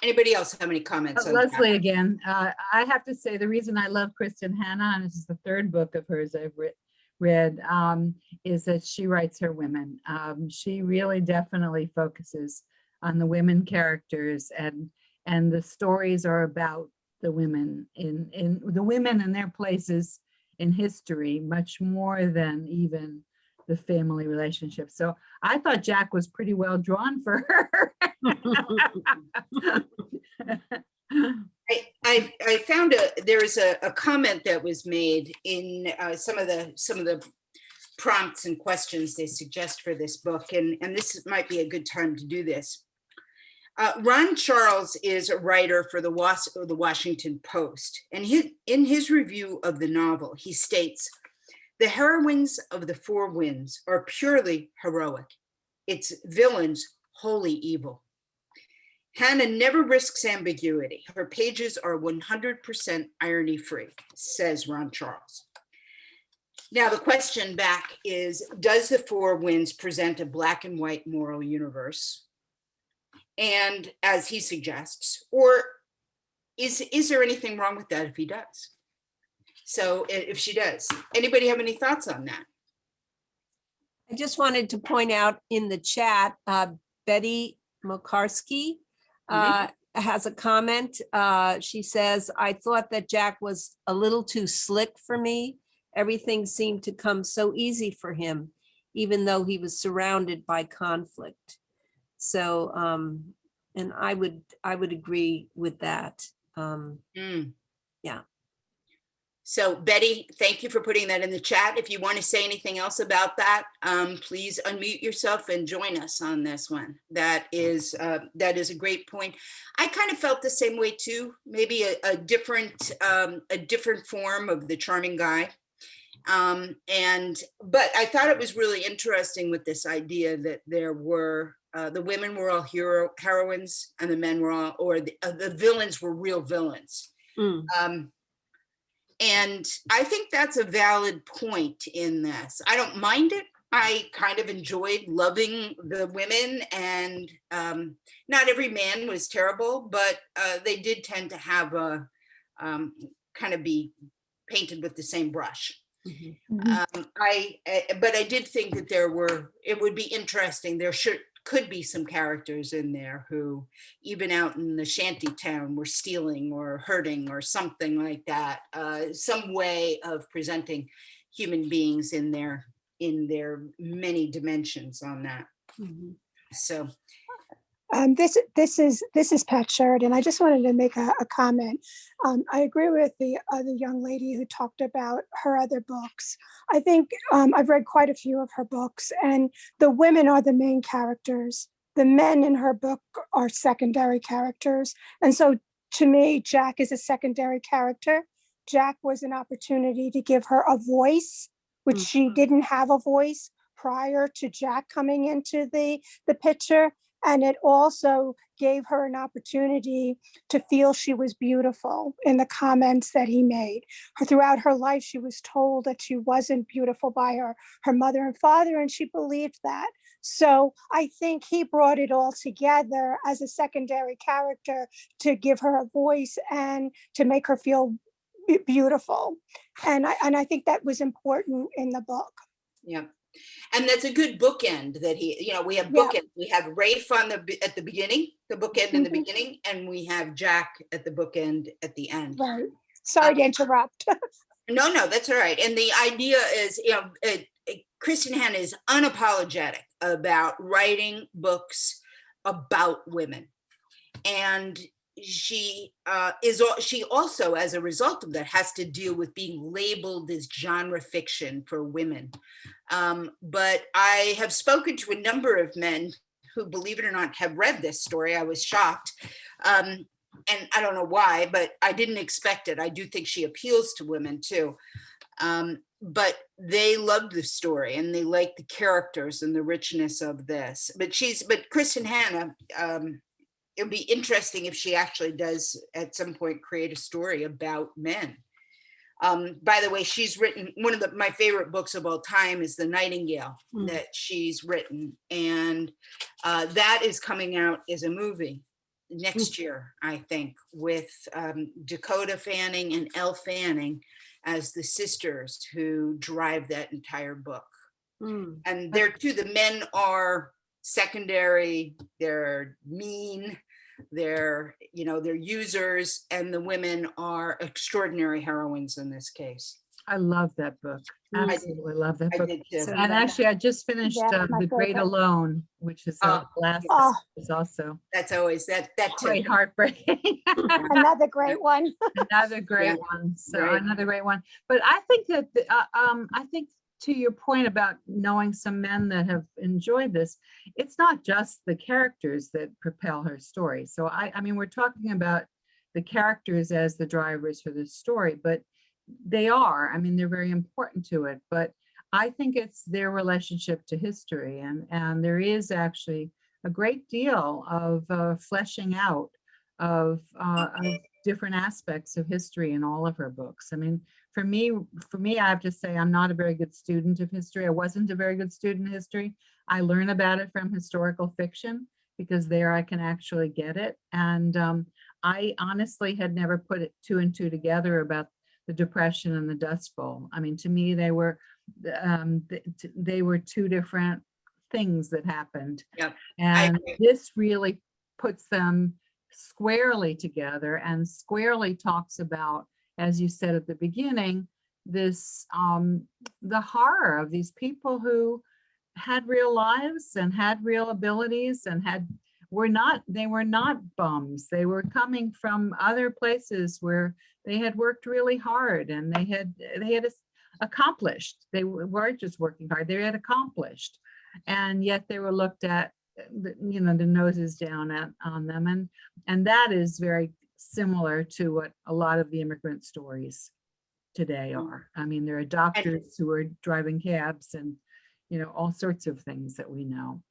Anybody else have any comments on Leslie that? again. I have to say the reason I love Kristin Hanna, and this is the third book of hers I've read, is that she writes her women. She really definitely focuses on the women characters, and the stories are about the women in the women and their places in history, much more than even the family relationship. So I thought Jack was pretty well drawn for her. I found there is a comment that was made in some of the prompts and questions they suggest for this book, and this might be a good time to do this. Ron Charles is a writer for the Washington Post, and in his review of the novel, he states, "The heroines of The Four Winds are purely heroic, its villains wholly evil. Hannah never risks ambiguity. Her pages are 100% irony-free," says Ron Charles. Now, the question back is, does The Four Winds present a black and white moral universe? And as he suggests, or is there anything wrong with that if he does? So if she does, anybody have any thoughts on that? I just wanted to point out in the chat, Betty Mokarski has a comment. She says, "I thought that Jack was a little too slick for me. Everything seemed to come so easy for him, even though he was surrounded by conflict." So, and I would agree with that. Yeah. So Betty, thank you for putting that in the chat. If you want to say anything else about that, please unmute yourself and join us on this one. That is a great point. I kind of felt the same way too. Maybe a different form of the charming guy. But I thought it was really interesting with this idea that there were the women were all heroines, and the men were all, or the villains were real villains. And I think that's a valid point in this. I don't mind it. I kind of enjoyed loving the women, and not every man was terrible, but they did tend to have a kind of be painted with the same brush. But I did think that it would be interesting. There could be some characters in there who, even out in the shanty town, were stealing or hurting or something like that. Some way of presenting human beings in their many dimensions on that. So. This is Pat Sheridan. I just wanted to make a comment. I agree with the other young lady who talked about her other books. I think I've read quite a few of her books, and the women are the main characters. The men in her book are secondary characters. And so to me, Jack is a secondary character. Jack was an opportunity to give her a voice, which she didn't have a voice prior to Jack coming into the picture. And it also gave her an opportunity to feel she was beautiful in the comments that he made. Throughout her life, she was told that she wasn't beautiful by her mother and father, and she believed that. So I think he brought it all together as a secondary character to give her a voice and to make her feel beautiful. And I think that was important in the book. Yeah. And that's a good bookend that we have Yeah. bookend. We have Rafe at the beginning, the bookend in the Mhm. beginning, and we have Jack at the bookend at the end. Right. Sorry to interrupt. No, that's all right. And the idea is, Kristin Hanna is unapologetic about writing books about women. And she also, as a result of that, has to deal with being labeled as genre fiction for women. But I have spoken to a number of men who, believe it or not, have read this story. I was shocked. And I don't know why, but I didn't expect it. I do think she appeals to women too. But they loved the story and they liked the characters and the richness of this. But Kristin Hanna, it would be interesting if she actually does at some point create a story about men. By the way, she's written one of my favorite books of all time is The Nightingale that she's written. And that is coming out as a movie next year, I think, with Dakota Fanning and Elle Fanning as the sisters who drive that entire book. And they're too, the men are secondary, they're mean, they're users, and the women are extraordinary heroines in this case. I love that book. Absolutely love that I book. did too. And actually, I just finished Yeah, my The Great favorite. Alone, which is the last Oh. is also That's always that too. quite heartbreaking. Another great one. Another great Yeah, one. So right. another great one. But I think that I think to your point about knowing some men that have enjoyed this, it's not just the characters that propel her story. So I mean, we're talking about the characters as the drivers for this story, but they're very important to it. But I think it's their relationship to history, and there is actually a great deal of fleshing out of different aspects of history in all of her books. I mean, for me, I have to say I'm not a very good student of history. I wasn't a very good student of history. I learn about it from historical fiction because there I can actually get it. And I honestly had never put two and two together about the Depression and the Dust Bowl. I mean, to me, they were two different things that happened. Yep, and agree. This really puts them squarely together and squarely talks about, as you said at the beginning, this the horror of these people who had real lives and had real abilities and they were not bums. They were coming from other places where they had worked really hard and they had accomplished. They weren't just working hard, they had accomplished. And yet they were looked at, the noses down on them. And that is very similar to what a lot of the immigrant stories today are. I mean, there are doctors who are driving cabs and, all sorts of things that we know.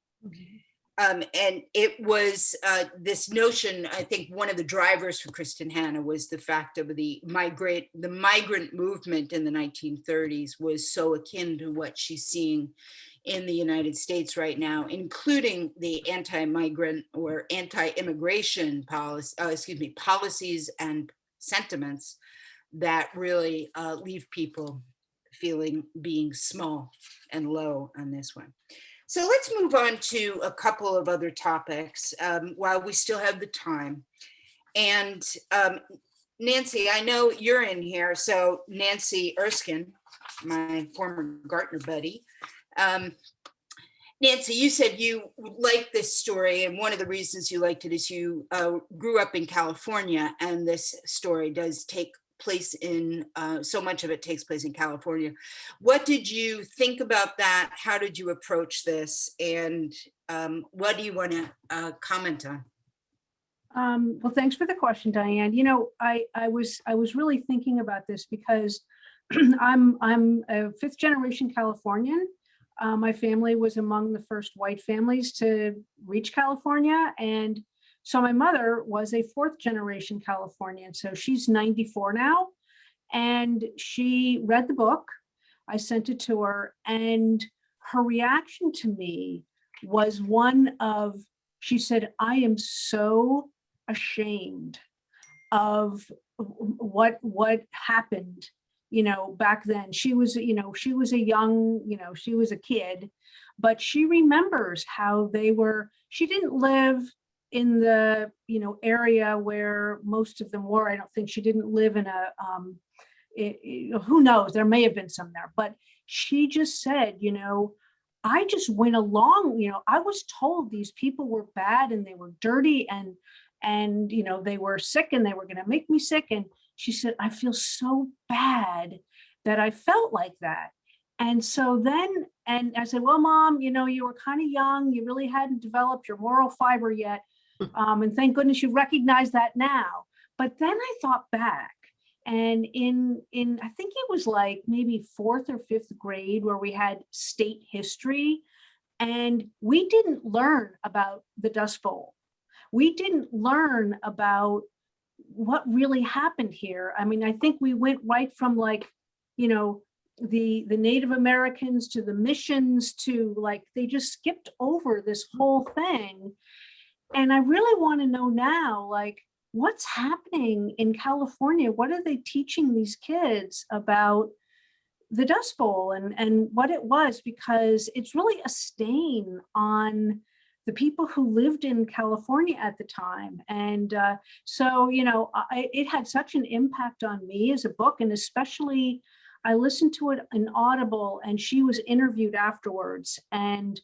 And it was this notion, I think one of the drivers for Kristin Hanna was the fact of the migrant movement in the 1930s was so akin to what she's seeing in the United States right now, including the anti-migrant or anti-immigration policies and sentiments that really leave people being small and low on this one. So let's move on to a couple of other topics while we still have the time. And Nancy, I know you're in here. So Nancy Erskine, my former Gartner buddy. Nancy, you said you liked this story, and one of the reasons you liked it is you grew up in California, and this story does take place in, so much of it takes place in California. What did you think about that? How did you approach this? And what do you want to comment on? Well, thanks for the question, Diane. I was really thinking about this because I'm a fifth generation Californian. My family was among the first white families to reach California. And so my mother was a fourth generation Californian. So she's 94 now. And she read the book. I sent it to her. And her reaction to me was one of, she said, I am so ashamed of what happened, back then. She was, she was a young, she was a kid, but she remembers how she didn't live in the, area where most of them were. I don't think she didn't live in a, who knows, there may have been some there, but she just said, I just went along, I was told these people were bad and they were dirty and they were sick and they were going to make me sick. And she said, I feel so bad that I felt like that. And so then, and I said, well, Mom, you were kind of young. You really hadn't developed your moral fiber yet. And thank goodness you recognize that now. But then I thought back, and in I think it was like maybe 4th or 5th grade where we had state history, and we didn't learn about the Dust Bowl. We didn't learn about what really happened here. I mean, I think we went right from like, the Native Americans to the missions to like, they just skipped over this whole thing. And I really want to know now, like, what's happening in California? What are they teaching these kids about the Dust Bowl and what it was? Because it's really a stain on the people who lived in California at the time. And so, it had such an impact on me as a book, and especially I listened to it in Audible, and she was interviewed afterwards, and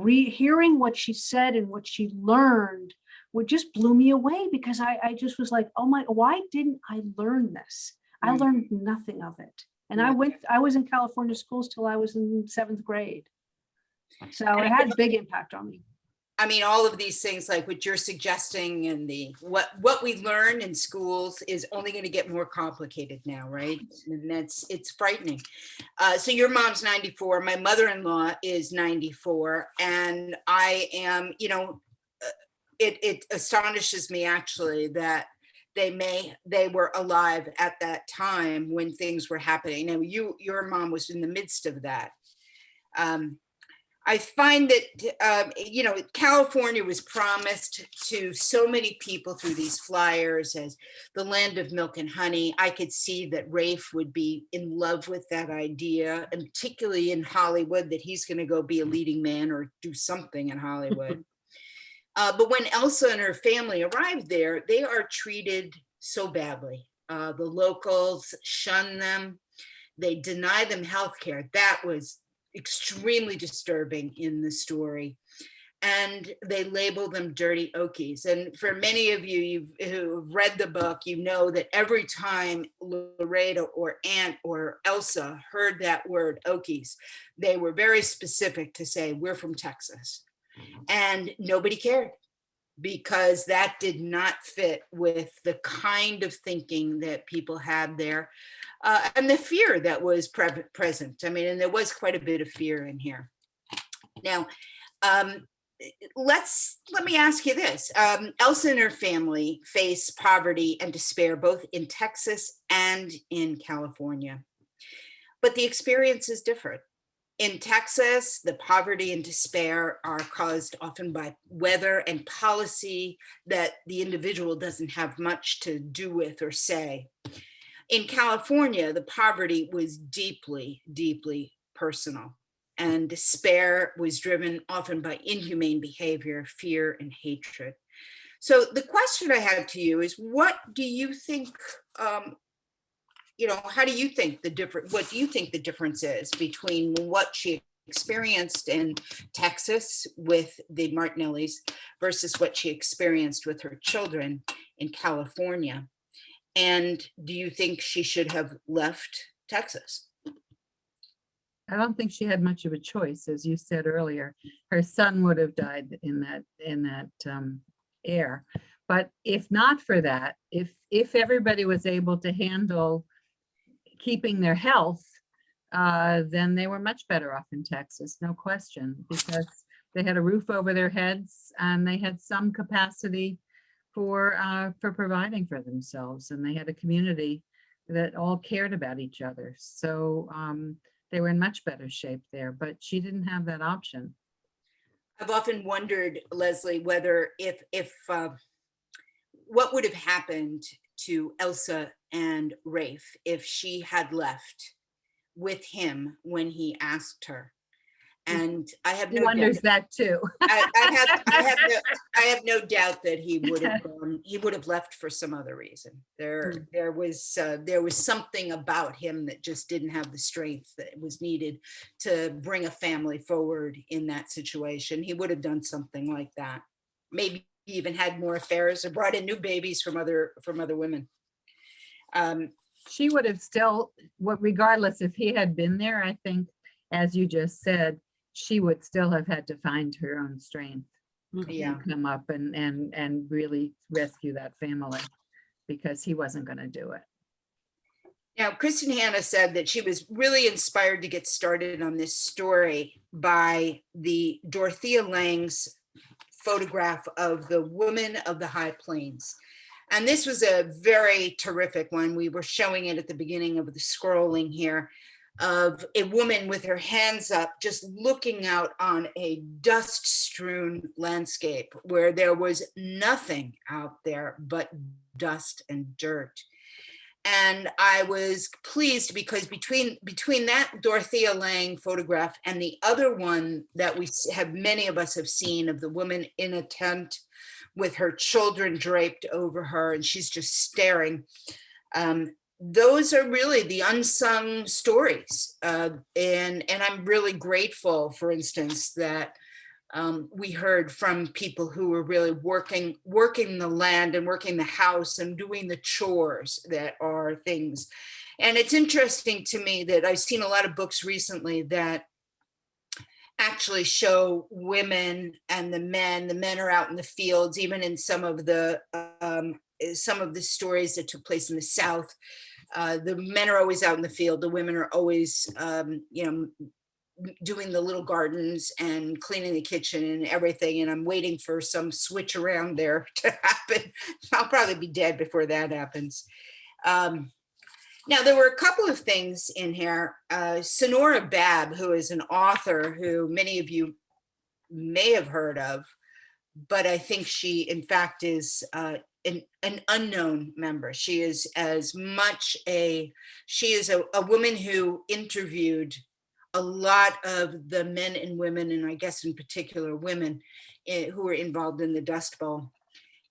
hearing what she said and what she learned would just blew me away, because I just was like, oh my, why didn't I learn this? I learned nothing of it. And I was in California schools till I was in 7th grade. So it had a big impact on me. I mean, all of these things, like what you're suggesting, and what we learn in schools is only going to get more complicated now, right? And it's frightening. So your mom's 94. My mother-in-law is 94, and I am, it astonishes me actually that they were alive at that time when things were happening. Now, your mom was in the midst of that. I find that, California was promised to so many people through these flyers as the land of milk and honey. I could see that Rafe would be in love with that idea, and particularly in Hollywood, that he's going to go be a leading man or do something in Hollywood. But when Elsa and her family arrived there, they are treated so badly. The locals shun them. They deny them health care. That was extremely disturbing in the story. And they label them dirty Okies. And for many of you who've read the book, you know that every time Loretta or Aunt or Elsa heard that word Okies, they were very specific to say, we're from Texas. And nobody cared, because that did not fit with the kind of thinking that people had there, and the fear that was present. I mean, and there was quite a bit of fear in here. Now, let me ask you this. Elsa and her family face poverty and despair both in Texas and in California, but the experience is different. In Texas, the poverty and despair are caused often by weather and policy that the individual doesn't have much to do with or say. In California, the poverty was deeply, deeply personal, and despair was driven often by inhumane behavior, fear, and hatred. So the question I have to you is, what do you think, how do you think what do you think the difference is between what she experienced in Texas with the Martinellis versus what she experienced with her children in California? And do you think she should have left Texas? I don't think she had much of a choice. As you said earlier, her son would have died in that air. But if not for that, if everybody was able to handle keeping their health, then they were much better off in Texas, no question, because they had a roof over their heads and they had some capacity for providing for themselves, and they had a community that all cared about each other. So they were in much better shape there, but she didn't have that option. what would have happened to Elsa and Rafe if she had left with him when he asked her. And I have He no doubt, wonders that too. I have no doubt that he would have left for some other reason. There was something about him that just didn't have the strength that was needed to bring a family forward in that situation. He would have done something like that. Maybe he even had more affairs or brought in new babies from other women. She would have still, regardless if he had been there, I think, as you just said, she would still have had to find her own strength. Yeah. And come up and really rescue that family, because he wasn't going to do it. Now, Kristin Hanna said that she was really inspired to get started on this story by the Dorothea Lange's photograph of the woman of the high plains. And this was a very terrific one. We were showing it at the beginning of the scrolling here, of a woman with her hands up, just looking out on a dust-strewn landscape where there was nothing out there but dust and dirt. And I was pleased because between that Dorothea Lange photograph and the other one that many of us have seen, of the woman in a tent with her children draped over her, and she's just staring. Those are really the unsung stories. And I'm really grateful, for instance, that we heard from people who were really working the land and working the house and doing the chores that are things. And it's interesting to me that I've seen a lot of books recently that actually show women and the men are out in the fields, even in some of the stories that took place in the South. The men are always out in the field. The women are always, doing the little gardens and cleaning the kitchen and everything. And I'm waiting for some switch around there to happen. I'll probably be dead before that happens. Now, there were a couple of things in here. Sonora Babb, who is an author who many of you may have heard of, but I think she, in fact, is an unknown member. She is a woman who interviewed a lot of the men and women, and I guess in particular women, who were involved in the Dust Bowl.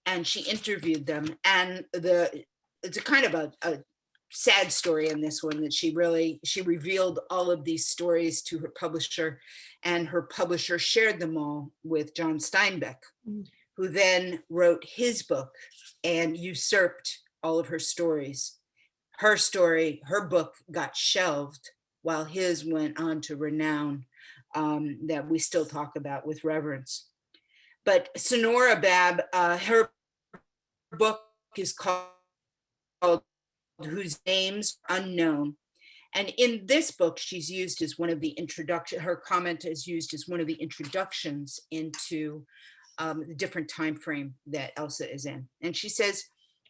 And she interviewed them. And it's a kind of a sad story in this one, that she revealed all of these stories to her publisher, and her publisher shared them all with John Steinbeck, who then wrote his book and usurped all of her stories. Her book got shelved while his went on to renown, that we still talk about with reverence. But Sonora Babb, her book is called Whose Names Unknown. And in this book, she's used as one of the her comment is used as one of the introductions into the different time frame that Elsa is in. And she says,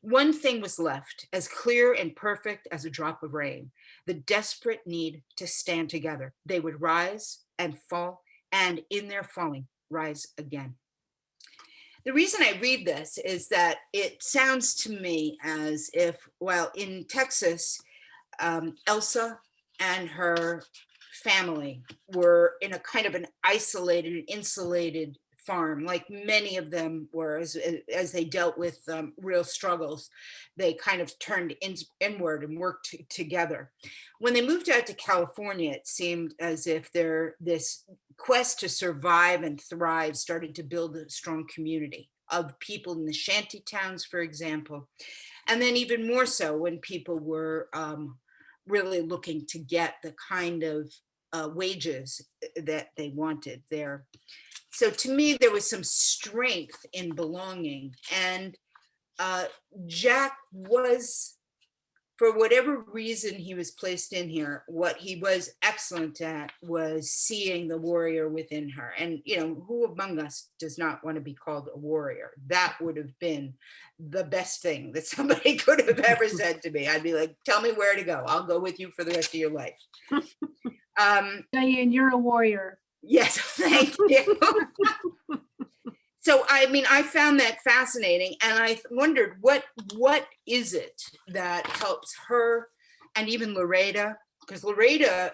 one thing was left, as clear and perfect as a drop of rain, the desperate need to stand together. They would rise and fall, and in their falling, rise again. The reason I read this is that it sounds to me as if, well, in Texas, Elsa and her family were in a kind of an isolated, insulated farm, like many of them were, as they dealt with real struggles. They kind of turned inward and worked together. When they moved out to California, it seemed as if this quest to survive and thrive started to build a strong community of people in the shanty towns, for example. And then even more so when people were really looking to get the kind of wages that they wanted there. So to me, there was some strength in belonging. And Jack was, for whatever reason he was placed in here, what he was excellent at was seeing the warrior within her. And, who among us does not want to be called a warrior? That would have been the best thing that somebody could have ever said to me. I'd be like, tell me where to go. I'll go with you for the rest of your life. Diane, you're a warrior. Yes, thank you. So, I mean, I found that fascinating, and I wondered what is it that helps her and even Loretta, because Loretta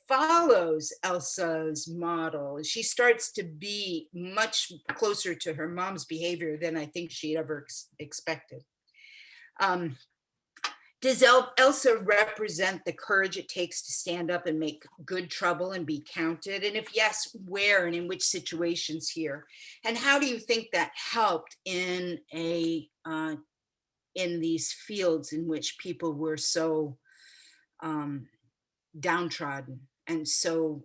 follows Elsa's model. She starts to be much closer to her mom's behavior than I think she ever expected. Does Elsa represent the courage it takes to stand up and make good trouble and be counted? And if yes, where and in which situations here? And how do you think that helped in these fields in which people were so downtrodden and so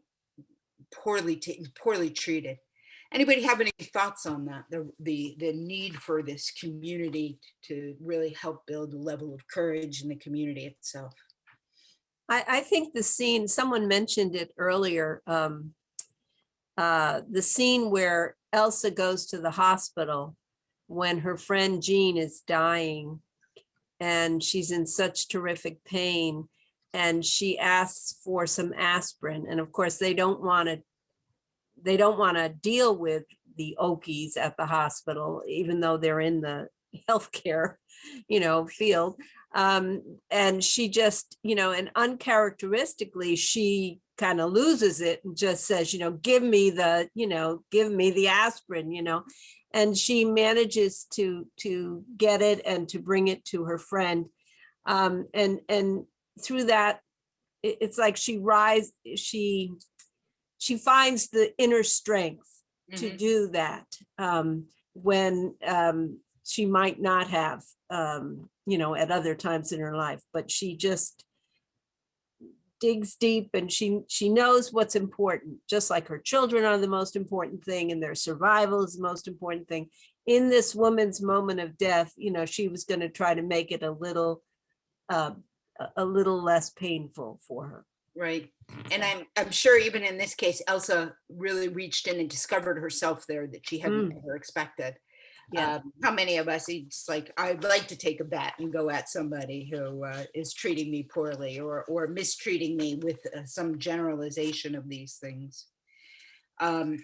poorly treated? Anybody have any thoughts on that? The need for this community to really help build a level of courage in the community itself. I think the scene, someone mentioned it earlier, the scene where Elsa goes to the hospital when her friend Jean is dying and she's in such terrific pain, and she asks for some aspirin. And of course, they don't want to deal with the Okies at the hospital, even though they're in the healthcare, field. And she just, and uncharacteristically, she kind of loses it and just says, give me the aspirin, and she manages to get it and to bring it to her friend. And through that, it's like she finds the inner strength to do that when she might not have, at other times in her life, but she just digs deep, and she knows what's important, just like her children are the most important thing and their survival is the most important thing. In this woman's moment of death, she was going to try to make it a little less painful for her. Right. And I'm sure even in this case, Elsa really reached in and discovered herself there that she hadn't ever expected. Yeah. How many of us, it's like, I'd like to take a bat and go at somebody who is treating me poorly or mistreating me with some generalization of these things. Now,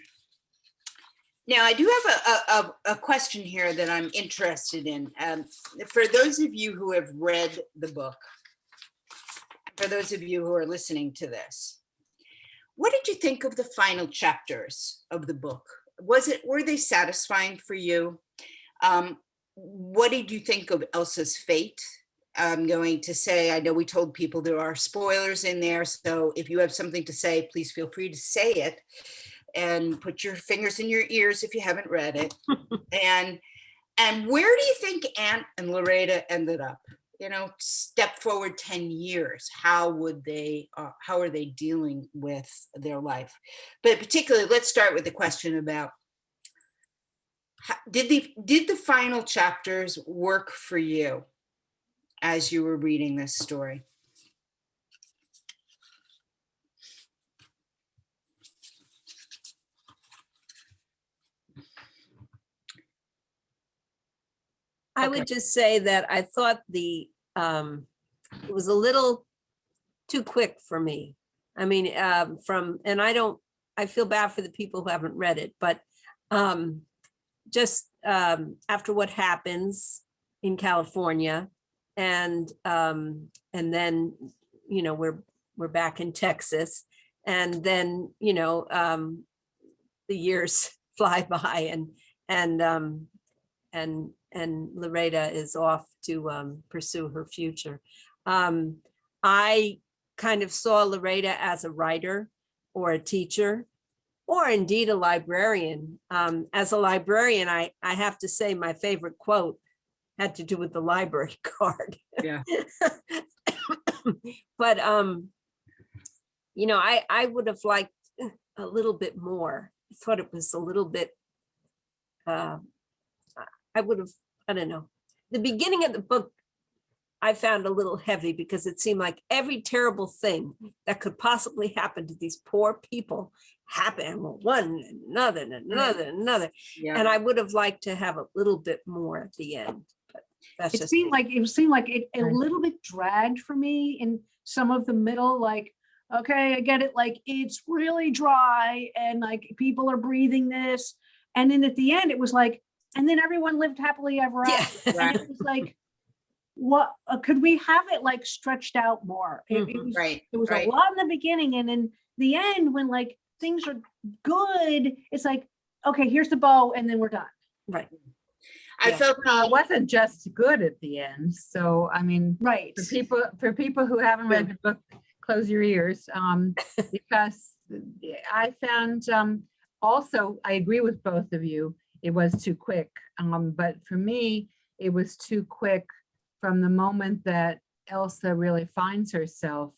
I do have a question here that I'm interested in. For those of you who have read the book, for those of you who are listening to this, what did you think of the final chapters of the book? Were they satisfying for you? What did you think of Elsa's fate? I'm going to say, I know we told people there are spoilers in there, so if you have something to say, please feel free to say it and put your fingers in your ears if you haven't read it. And where do you think Aunt and Loretta ended up? Step forward 10 years, how are they dealing with their life? But particularly, let's start with the question about, did the final chapters work for you as you were reading this story? I would just say that I thought it was a little too quick for me. I mean, I feel bad for the people who haven't read it, but just after what happens in California, and then we're back in Texas, and then the years fly by, and Loretta is off to pursue her future. I kind of saw Loretta as a writer or a teacher, or indeed a librarian. As a librarian, I have to say my favorite quote had to do with the library card. Yeah. But, I would have liked a little bit more. I thought it was a little bit, I don't know. The beginning of the book, I found a little heavy because it seemed like every terrible thing that could possibly happen to these poor people happened, one, another. Yeah. And I would have liked to have a little bit more at the end. But that's It seemed like it a little bit dragged for me in some of the middle, like, okay, I get it, like it's really dry and like people are breathing this, And then at the end, it was like, and then everyone lived happily ever Yeah. after. And it was like, what could we have it like stretched out more? Right, It was right. a lot in the beginning, and in the end, when like things are good, it's like, okay, here's the bow, and then we're done. Right. I Yeah. felt It wasn't just good at the end. So, I mean, Right. for people who haven't read the book, close your ears, because I found, also, I agree with both of you, it was too quick. But for me, it was too quick from the moment that Elsa really finds herself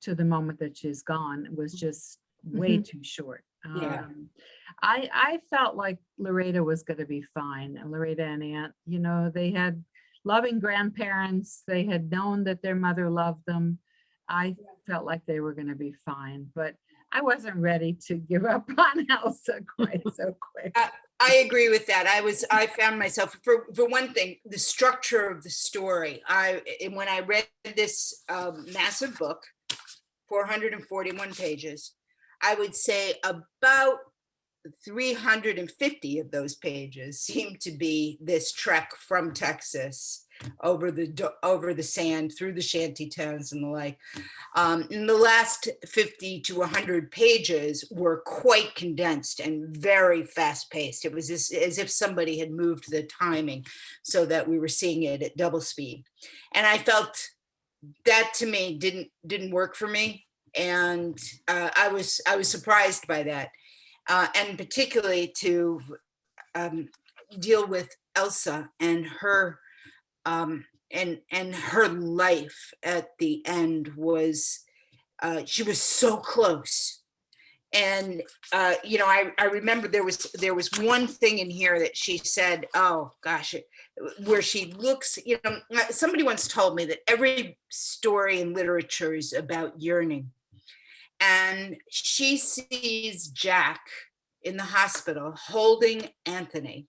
to the moment that she's gone. It was just way too short. Yeah. I felt like Loretta was going to be fine. And Loretta and Aunt, you know, they had loving grandparents. They had known that their mother loved them. I felt like they were going to be fine, but I wasn't ready to give up on Elsa quite so quick. I agree with that. I found myself, for one thing, the structure of the story. When I read this massive book, 441 pages, I would say about 350 of those pages seem to be this trek from Texas over the sand, through the shanty towns and the like. And the last 50 to 100 pages were quite condensed and very fast paced. It was as if somebody had moved the timing so that we were seeing it at double speed. And I felt that, to me, didn't work for me. And I was surprised by that. And particularly to deal with Elsa and her and her life at the end was, she was so close. And you know, I remember there was one thing in here that she said, oh gosh, where she looks, you know, somebody once told me that every story in literature is about yearning. And she sees Jack in the hospital holding Anthony.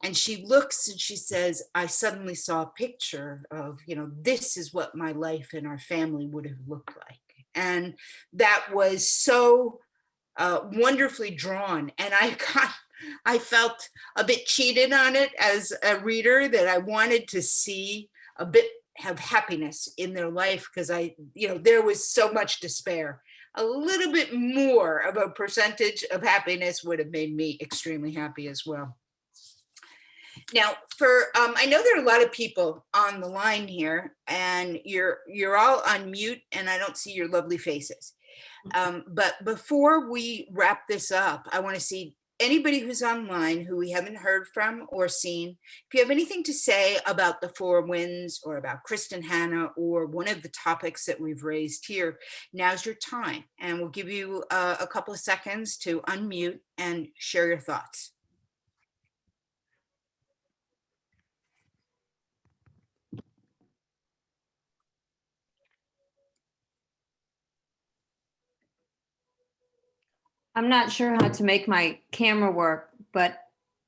And she looks and she says, I suddenly saw a picture of, you know, this is what my life and our family would have looked like. And that was so wonderfully drawn. And I felt a bit cheated on it as a reader, that I wanted to see a bit of happiness in their life, because you know, there was so much despair. A little bit more of a percentage of happiness would have made me extremely happy as well. Now, I know there are a lot of people on the line here, and you're all on mute, and I don't see your lovely faces. But before we wrap this up, I want to see anybody who's online who we haven't heard from or seen. If you have anything to say about the Four Winds or about Kristin Hannah or one of the topics that we've raised here, now's your time. And we'll give you a couple of seconds to unmute and share your thoughts. I'm not sure how to make my camera work, but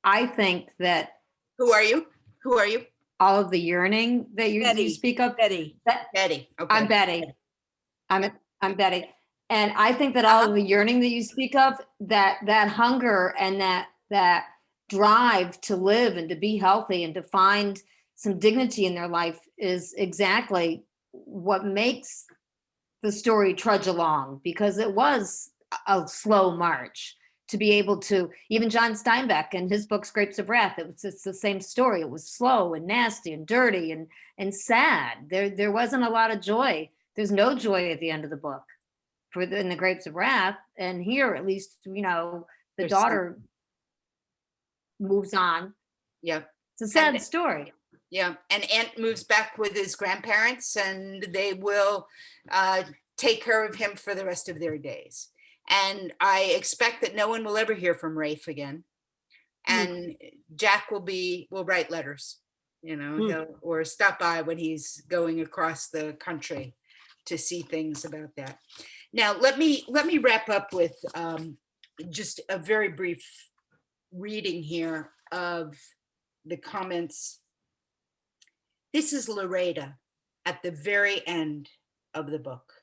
I think that Who are you? Who are you? all of the yearning that you Betty. speak of, Betty. Betty. Okay. I'm Betty. I'm Betty. And I think that all of the yearning that you speak of, that hunger and that drive to live and to be healthy and to find some dignity in their life is exactly what makes the story trudge along, because it was a slow march to be able to, even John Steinbeck and his book Scrapes of Wrath, it's the same story. It was slow and nasty and dirty and sad. There wasn't a lot of joy. There's no joy at the end of the book in the Grapes of Wrath. And here, at least, you know, the daughter moves on. Yeah. It's a sad story. Yeah. And Ant moves back with his grandparents, and they will take care of him for the rest of their days. And I expect that no one will ever hear from Rafe again. And Jack will write letters, you know, or stop by when he's going across the country to see things about that. Now, let me wrap up with just a very brief reading here of the comments. This is Loretta at the very end of the book.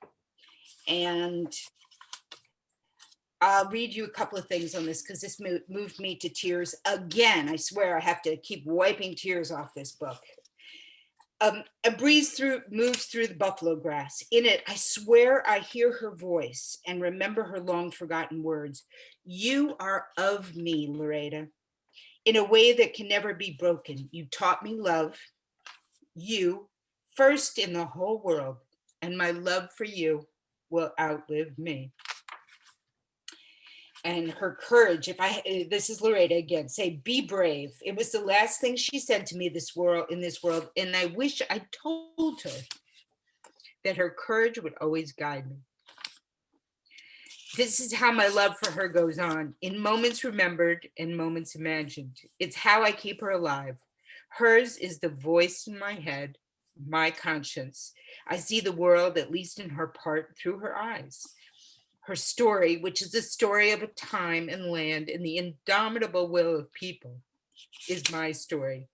And I'll read you a couple of things on this because this moved me to tears again. I swear I have to keep wiping tears off this book. A breeze moves through the buffalo grass. In it, I swear I hear her voice and remember her long forgotten words. You are of me, Loretta, in a way that can never be broken. You taught me love. You, first in the whole world, and my love for you will outlive me. And her courage, this is Loretta again, say, be brave. It was the last thing she said to me in this world, and I wish I told her that her courage would always guide me. This is how my love for her goes on, in moments remembered and moments imagined. It's how I keep her alive. Hers is the voice in my head, my conscience. I see the world, at least in her part, through her eyes. Her story, which is the story of a time and land and the indomitable will of people, is my story.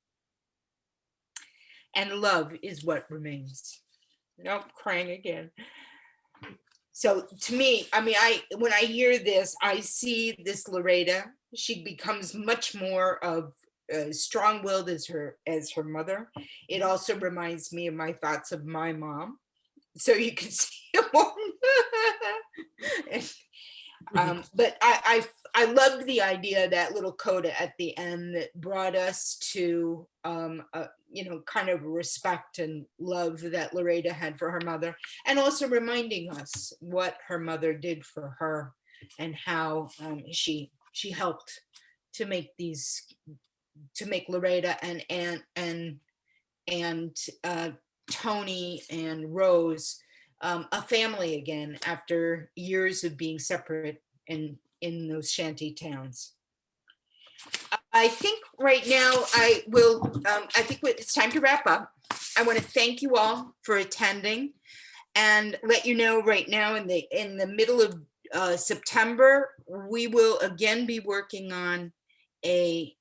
And love is what remains. Nope, crying again. So to me, I mean, when I hear this, I see this Loretta. She becomes much more of strong-willed as her mother. It also reminds me of my thoughts of my mom. So you can see but I loved the idea, that little coda at the end that brought us to kind of respect and love that Loretta had for her mother, and also reminding us what her mother did for her and how she helped to make Loretta and Tony and Rose a family again after years of being separate in those shanty towns. I think right now I think it's time to wrap up. I want to thank you all for attending and let you know right now in the middle of September, we will again be working on a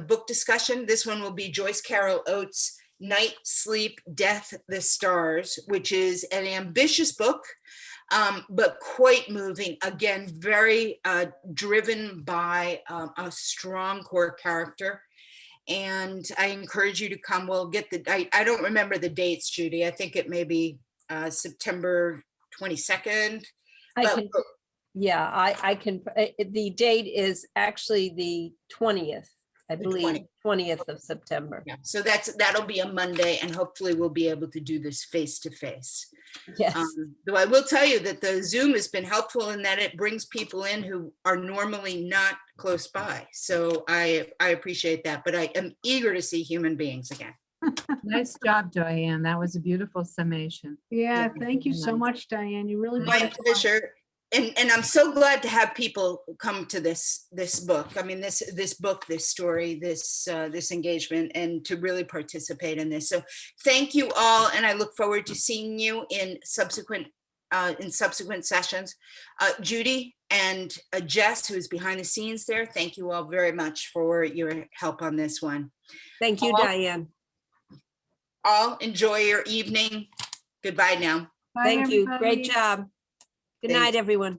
book discussion. This one will be Joyce Carol Oates' Night, Sleep, Death, the Stars, which is an ambitious book, but quite moving. Again, very driven by a strong core character. And I encourage you to come. We'll get I don't remember the dates, Judy. I think it may be September 22nd. I can, the date is actually the 20th. I believe 20th of September. Yeah, so that'll be a Monday, and hopefully we'll be able to do this face to face. Yes. Though I will tell you that the Zoom has been helpful in that it brings people in who are normally not close by. So I appreciate that, but I am eager to see human beings again. Nice job, Diane. That was a beautiful summation. Yeah, thank you so much, Diane. You really brought My it to life. pleasure. And I'm so glad to have people come to this book. I mean, this book, this story, this engagement, and to really participate in this. So thank you all, and I look forward to seeing you in subsequent sessions. Judy and Jess, who's behind the scenes there, thank you all very much for your help on this one. Thank you, Diane. All enjoy your evening. Goodbye now. Bye, Thank you. everybody. Great job. Good night, everyone.